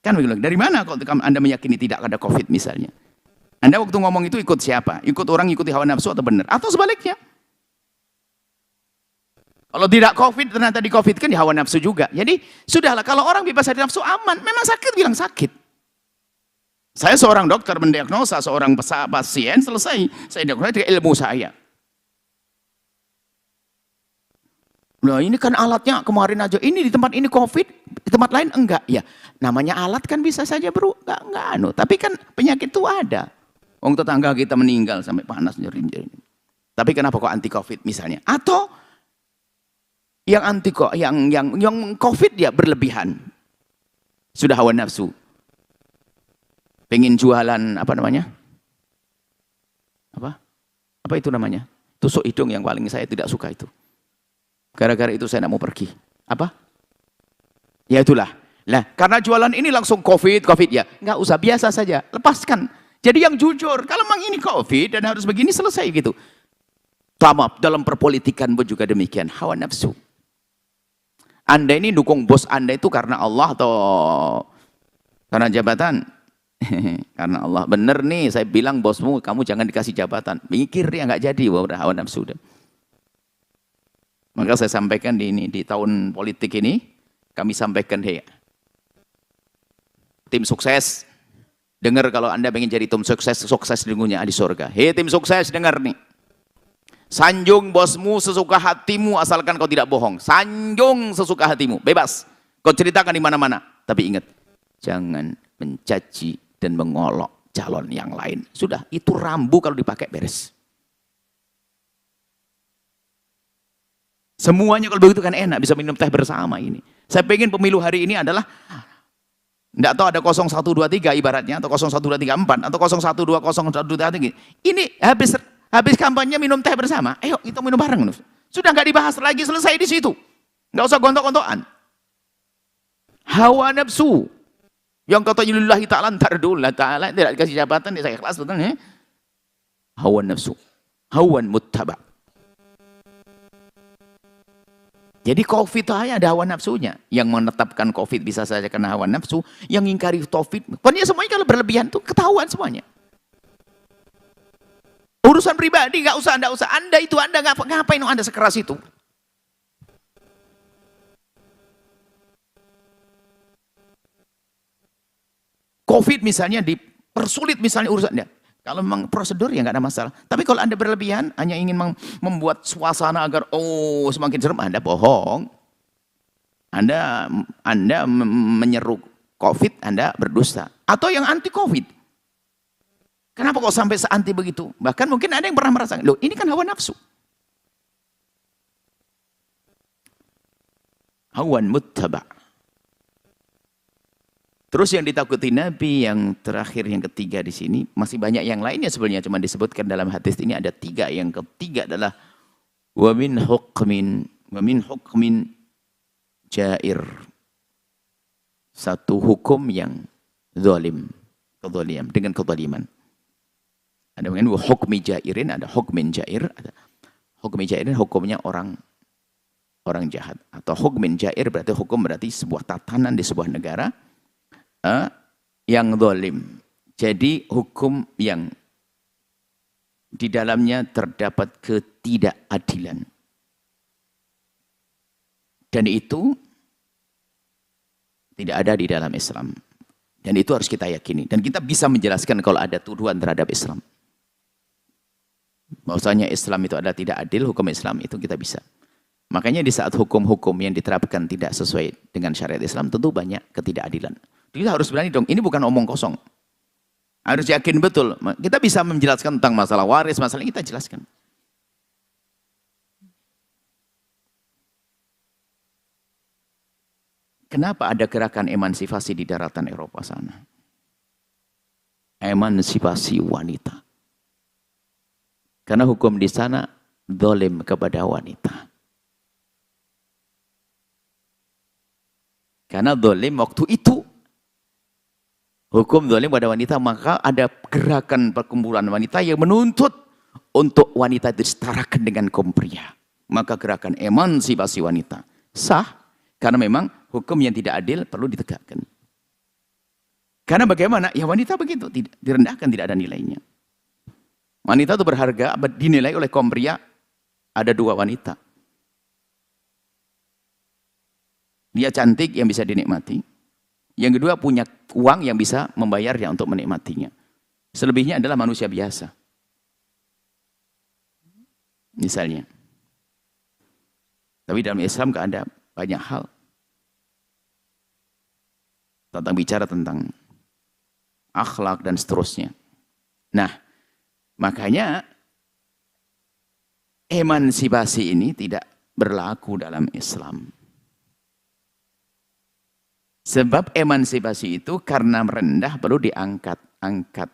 Kan begitu. Dari mana kalau Anda meyakini tidak ada covid misalnya? Anda waktu ngomong itu ikut siapa? Ikut orang ikuti hawa nafsu atau benar? Atau sebaliknya? Kalau tidak covid ternyata di-covidkan ya hawa nafsu juga. Jadi sudahlah, kalau orang bebas dari nafsu aman. Memang sakit bilang sakit. Saya seorang dokter mendiagnosa seorang pasien, selesai. Saya diagnosa dengan ilmu saya. Nah ini kan alatnya kemarin aja, ini di tempat ini COVID, di tempat lain enggak. Ya namanya alat kan bisa saja enggak anu. Tapi kan penyakit itu ada. Orang tetangga kita meninggal sampai panas nyeri. Tapi kenapa kok anti COVID misalnya? Atau yang anti kok yang COVID ya berlebihan. Sudah hawa nafsu. Pengen jualan apa namanya? Apa itu namanya? Tusuk hidung yang paling saya tidak suka itu. Gara-gara itu saya tidak mau pergi. Apa? Ya itulah. Nah, karena jualan ini langsung COVID ya. Nggak usah, biasa saja. Lepaskan. Jadi yang jujur, kalau memang ini COVID dan harus begini, selesai gitu. Tamam, dalam perpolitikan pun juga demikian. Hawa nafsu. Anda ini dukung bos Anda itu karena Allah atau karena jabatan? Karena Allah. Bener nih, saya bilang bosmu, kamu jangan dikasih jabatan. Mikir ya nggak jadi, udah hawa nafsu. Maka saya sampaikan di tahun politik ini, kami sampaikan, tim sukses, dengar kalau Anda pengen jadi tim sukses dengunya di surga. Tim sukses, dengar nih. Sanjung bosmu sesuka hatimu asalkan kau tidak bohong. Sanjung sesuka hatimu, bebas. Kau ceritakan di mana-mana. Tapi ingat, jangan mencaci dan mengolok calon yang lain. Sudah, itu rambu kalau dipakai beres. Semuanya kalau begitu kan enak, bisa minum teh bersama ini. Saya pengen pemilu hari ini adalah, tidak tahu ada 0123 ibaratnya, atau 01234, atau 0120, 0123. Ini habis kampanye minum teh bersama, ayo kita minum bareng. Sudah nggak dibahas lagi, selesai di situ. Nggak usah gontok-gontokan. Hawa nafsu. Yang katanya lillahi ta'ala, ntar dulu lah ta'ala, tidak dikasih jabatan, saya ikhlas. Hawa nafsu. Hawan muttaba. Jadi COVID hanya ada hawa nafsunya. Yang menetapkan COVID bisa saja karena hawa nafsu. Yang ingkari COVID. Pokoknya semuanya kalau berlebihan itu ketahuan semuanya. Urusan pribadi nggak usah, Anda ngapain Anda sekeras itu? COVID misalnya dipersulit misalnya urusannya. Kalau memang prosedur ya nggak ada masalah. Tapi kalau Anda berlebihan, hanya ingin membuat suasana agar semakin serem, Anda bohong. Anda menyeru COVID, Anda berdusta. Atau yang anti COVID. Kenapa kok sampai se-anti begitu? Bahkan mungkin ada yang pernah merasakan, loh ini kan hawa nafsu. Hawan muttaba'. Terus yang ditakuti Nabi yang terakhir, yang ketiga di sini, masih banyak yang lainnya sebenarnya, cuma disebutkan dalam hadis ini ada 3. Yang ketiga adalah wa min hukmin jair. Satu hukum yang zalim, kezaliman, dengan kezaliman. Ada yang hukmi jairin, ada hukmin jair, ada hukmi jairin hukumnya orang jahat, atau hukmin jair berarti sebuah tatanan di sebuah negara yang zalim. Jadi hukum yang di dalamnya terdapat ketidakadilan. Dan itu tidak ada di dalam Islam. Dan itu harus kita yakini. Dan kita bisa menjelaskan kalau ada tuduhan terhadap Islam. Bahwasanya Islam itu adalah tidak adil, hukum Islam itu kita bisa. Makanya di saat hukum-hukum yang diterapkan tidak sesuai dengan syariat Islam, tentu banyak ketidakadilan. Kita harus berani dong, ini bukan omong kosong. Harus yakin betul. Kita bisa menjelaskan tentang masalah waris, masalah kita jelaskan. Kenapa ada gerakan emansipasi di daratan Eropa sana? Emansipasi wanita. Karena hukum di sana zalim kepada wanita. Karena zalim waktu itu hukum zalim pada wanita, maka ada gerakan perkumpulan wanita yang menuntut untuk wanita disetarakan dengan kaum pria. Maka gerakan emansipasi wanita sah, karena memang hukum yang tidak adil perlu ditegakkan. Karena bagaimana? Ya wanita begitu, direndahkan, tidak ada nilainya. Wanita itu berharga, dinilai oleh kaum pria, ada dua wanita. Dia cantik yang bisa dinikmati. Yang kedua punya uang yang bisa membayarnya untuk menikmatinya. Selebihnya adalah manusia biasa. Misalnya. Tapi dalam Islam gak ada banyak hal. Tentang bicara tentang akhlak dan seterusnya. Nah, makanya emansipasi ini tidak berlaku dalam Islam. Sebab emansipasi itu karena rendah perlu diangkat-angkat.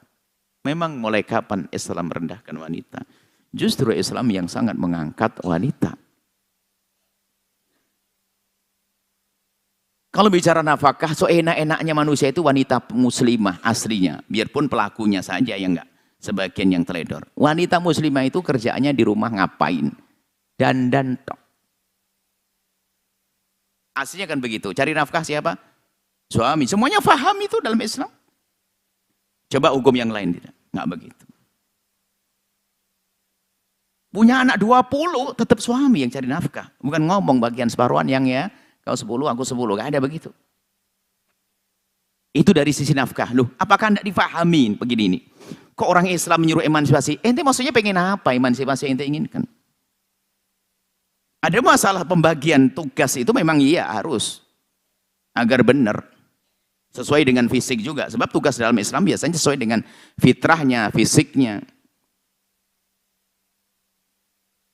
Memang mulai kapan Islam merendahkan wanita? Justru Islam yang sangat mengangkat wanita. Kalau bicara nafkah, so enak-enaknya manusia itu wanita muslimah aslinya. Biarpun pelakunya saja yang enggak, sebagian yang teledor. Wanita muslimah itu kerjaannya di rumah ngapain? Dandan tok. Aslinya kan begitu. Cari nafkah siapa? Suami. Semuanya faham itu dalam Islam. Coba hukum yang lain tidak. Enggak begitu. Punya anak 20, tetap suami yang cari nafkah. Bukan ngomong bagian separuhan yang ya, kau 10, aku 10. Enggak ada begitu. Itu dari sisi nafkah. Loh, apakah tidak difahamin begini ini? Kok orang Islam menyuruh emansipasi? Ente maksudnya pengen apa emansipasi yang ente inginkan? Ada masalah pembagian tugas itu memang iya harus. Agar benar. Sesuai dengan fisik juga. Sebab tugas dalam Islam biasanya sesuai dengan fitrahnya, fisiknya.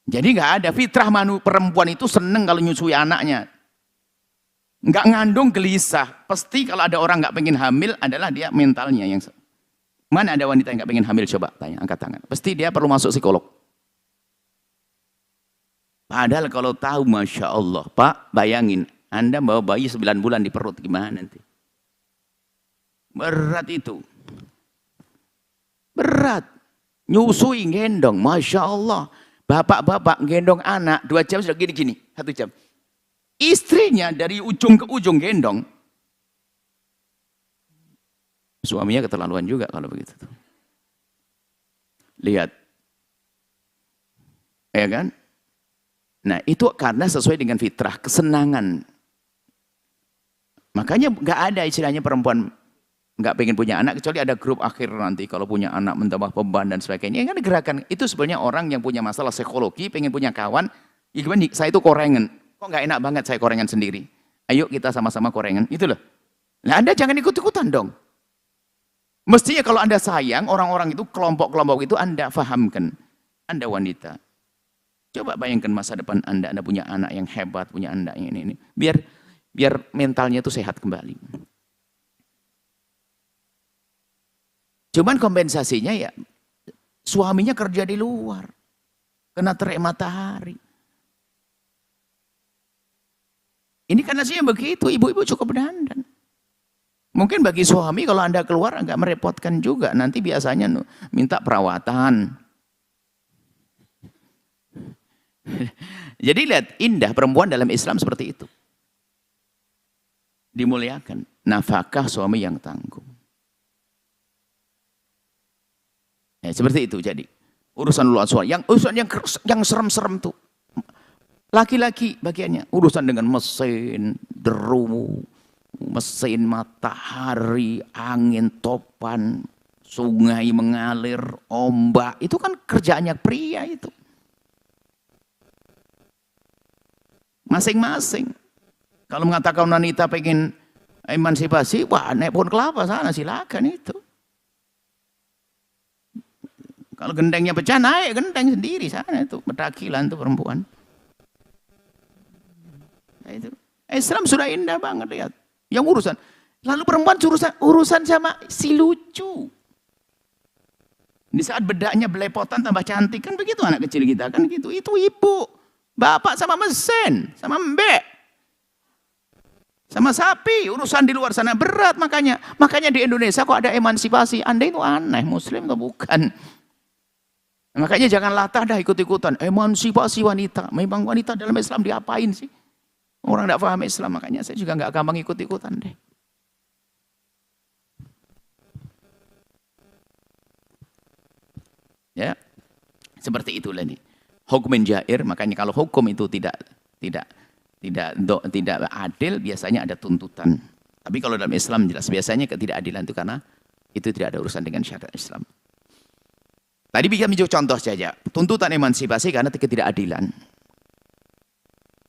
Jadi nggak ada fitrah perempuan itu seneng kalau nyusui anaknya. Nggak ngandung gelisah. Pasti kalau ada orang nggak pengen hamil adalah dia mentalnya yang. Mana ada wanita yang nggak pengen hamil? Coba tanya, angkat tangan. Pasti dia perlu masuk psikolog. Padahal kalau tahu, Masya Allah, Pak, bayangin, Anda bawa bayi 9 bulan di perut, gimana nanti? Berat itu. Berat. Nyusui, gendong, Masya Allah. Bapak-bapak gendong anak, 2 jam sudah gini-gini, 1 jam. Istrinya dari ujung ke ujung gendong. Suaminya keterlaluan juga kalau begitu. Lihat. Ya kan? Nah, itu karena sesuai dengan fitrah, kesenangan. Makanya nggak ada istilahnya perempuan nggak pengen punya anak, kecuali ada grup akhir nanti kalau punya anak mentambah beban dan sebagainya. Yang ada gerakan, itu sebenarnya orang yang punya masalah psikologi, pengen punya kawan, ya gimana, saya itu korengan. Kok nggak enak banget saya korengan sendiri? Ayo kita sama-sama korengan, itu loh. Nah, Anda jangan ikut-ikutan dong. Mestinya kalau Anda sayang, orang-orang itu, kelompok-kelompok itu Anda fahamkan. Anda wanita. Coba bayangkan masa depan Anda punya anak yang hebat, punya anak yang ini. Biar mentalnya itu sehat kembali. Cuman kompensasinya ya, suaminya kerja di luar. Kena terik matahari. Ini kan nasibnya begitu, ibu-ibu cukup berdandan. Mungkin bagi suami kalau Anda keluar agak merepotkan juga. Nanti biasanya minta perawatan. Jadi lihat, indah perempuan dalam Islam seperti itu. Dimuliakan. Nafkah suami yang tanggung. Ya, seperti itu jadi. Urusan luar suami. Urusan yang serem-serem tuh. Laki-laki bagiannya. Urusan dengan mesin, deru, mesin, matahari, angin, topan, sungai mengalir, ombak. Itu kan kerjaannya pria itu. Masing-masing. Kalau mengatakan wanita pengen emansipasi, wah naik pohon kelapa sana, silakan itu. Kalau gendengnya pecah, naik gendeng sendiri sana itu. Pedakilan itu perempuan. Nah, itu. Islam sudah indah banget, lihat. Yang urusan. Lalu perempuan urusan sama si lucu. Di saat bedaknya belepotan tambah cantik, kan begitu anak kecil kita, kan gitu. Itu ibu. Bapak sama mesin, sama mbek, sama sapi, urusan di luar sana berat makanya. Makanya di Indonesia kok ada emansipasi. Anda itu aneh, muslim atau bukan? Makanya jangan latah dah ikut-ikutan. Emansipasi wanita. Memang wanita dalam Islam diapain sih? Orang tidak paham Islam, makanya saya juga nggak gampang ikut-ikutan deh. Ya, seperti itulah nih. Hukum jair, makanya kalau hukum itu tidak adil, biasanya ada tuntutan. Tapi kalau dalam Islam jelas, biasanya ketidakadilan itu karena itu tidak ada urusan dengan syariat Islam. Tadi bisa menjadi contoh saja, tuntutan emansipasi karena ketidakadilan.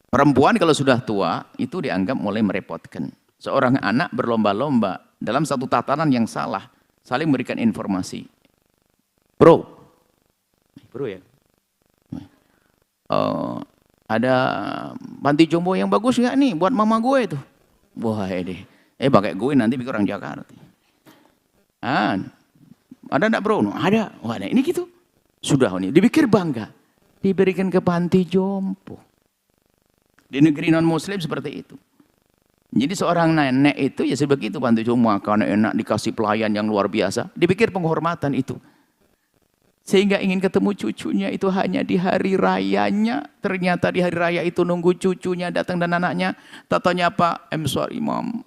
Perempuan kalau sudah tua, itu dianggap mulai merepotkan. Seorang anak berlomba-lomba dalam satu tatanan yang salah, saling memberikan informasi. Bro ya, ada panti jompo yang bagus nggak nih buat mama gue itu? Wah ini, pakai gue nanti bikin orang Jakarta. Ada enggak bro? No, ada. Wah ini gitu. Sudah nih, dipikir bangga, diberikan ke panti jompo. Di negeri non muslim seperti itu. Jadi seorang nenek itu ya sebegitu, panti jompo makan enak, dikasih pelayan yang luar biasa, dipikir penghormatan itu. Sehingga ingin ketemu cucunya itu hanya di hari rayanya. Ternyata di hari raya itu nunggu cucunya datang dan anaknya. Tatanya Pak, sorry Mam.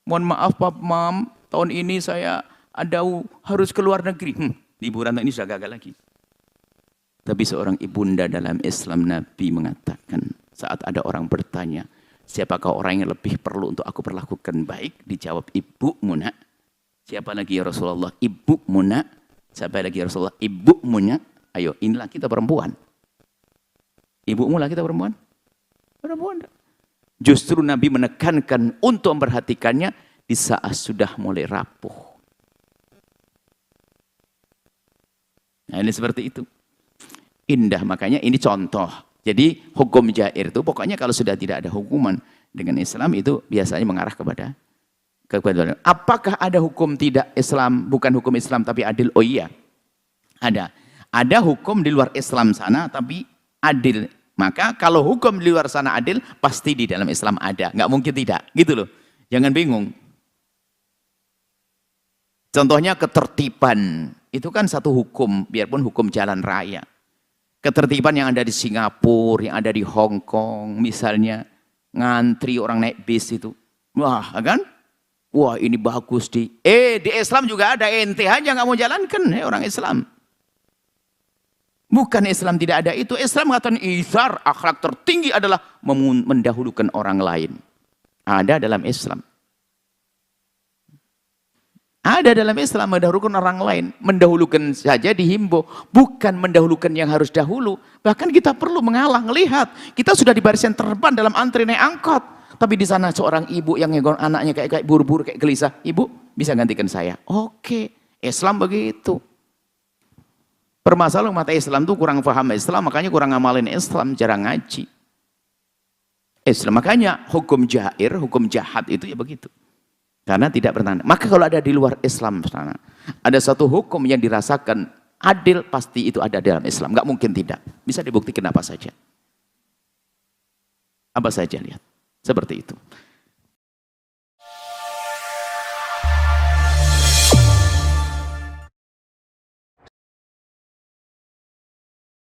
Mohon maaf Pak Mam, tahun ini saya harus ke luar negeri. Liburan ini sudah gagal lagi. Tapi seorang ibunda dalam Islam, Nabi mengatakan, saat ada orang bertanya, siapakah orang yang lebih perlu untuk aku perlakukan baik? Dijawab, ibumu nak. Siapa lagi ya Rasulullah? Ibumu nak. Siapa lagi ya Rasulullah? Ibumu nak. Ayo, inilah kita perempuan. Ibumu lah kita perempuan. Perempuan. Justru Nabi menekankan untuk memperhatikannya di saat sudah mulai rapuh. Nah ini seperti itu. Indah, makanya ini contoh. Jadi hukum jair itu pokoknya kalau sudah tidak ada hukuman dengan Islam itu biasanya mengarah kepada apakah ada hukum tidak Islam, bukan hukum Islam tapi adil? Oh iya, ada. Ada hukum di luar Islam sana tapi adil. Maka kalau hukum di luar sana adil, pasti di dalam Islam ada. Nggak mungkin tidak, gitu loh. Jangan bingung. Contohnya ketertiban, itu kan satu hukum, biarpun hukum jalan raya. Ketertiban yang ada di Singapura, yang ada di Hong Kong, misalnya ngantri orang naik bis itu. Wah, kan? Wah ini bagus di Islam juga ada, ente aja nggak mau jalankan orang Islam. Bukan Islam tidak ada itu. Islam mengatakan izar, akhlak tertinggi adalah mendahulukan orang lain. Ada dalam Islam. Ada dalam Islam mendahulukan orang lain. Mendahulukan saja dihimbau. Bukan mendahulukan yang harus dahulu. Bahkan kita perlu mengalah, melihat. Kita sudah di barisan terdepan dalam antri naik angkot. Tapi di sana seorang ibu yang ngegon anaknya kayak buru-buru, kayak gelisah. Ibu, bisa gantikan saya? Oke, Islam begitu. Permasalahan mata Islam itu kurang paham Islam, makanya kurang ngamalin Islam, jarang ngaji. Islam, makanya hukum jair, hukum jahat itu ya begitu. Karena tidak bertanda. Maka kalau ada di luar Islam sana, ada satu hukum yang dirasakan adil, pasti itu ada dalam Islam. Nggak mungkin tidak. Bisa dibuktikan apa saja. Apa saja, lihat. Seperti itu.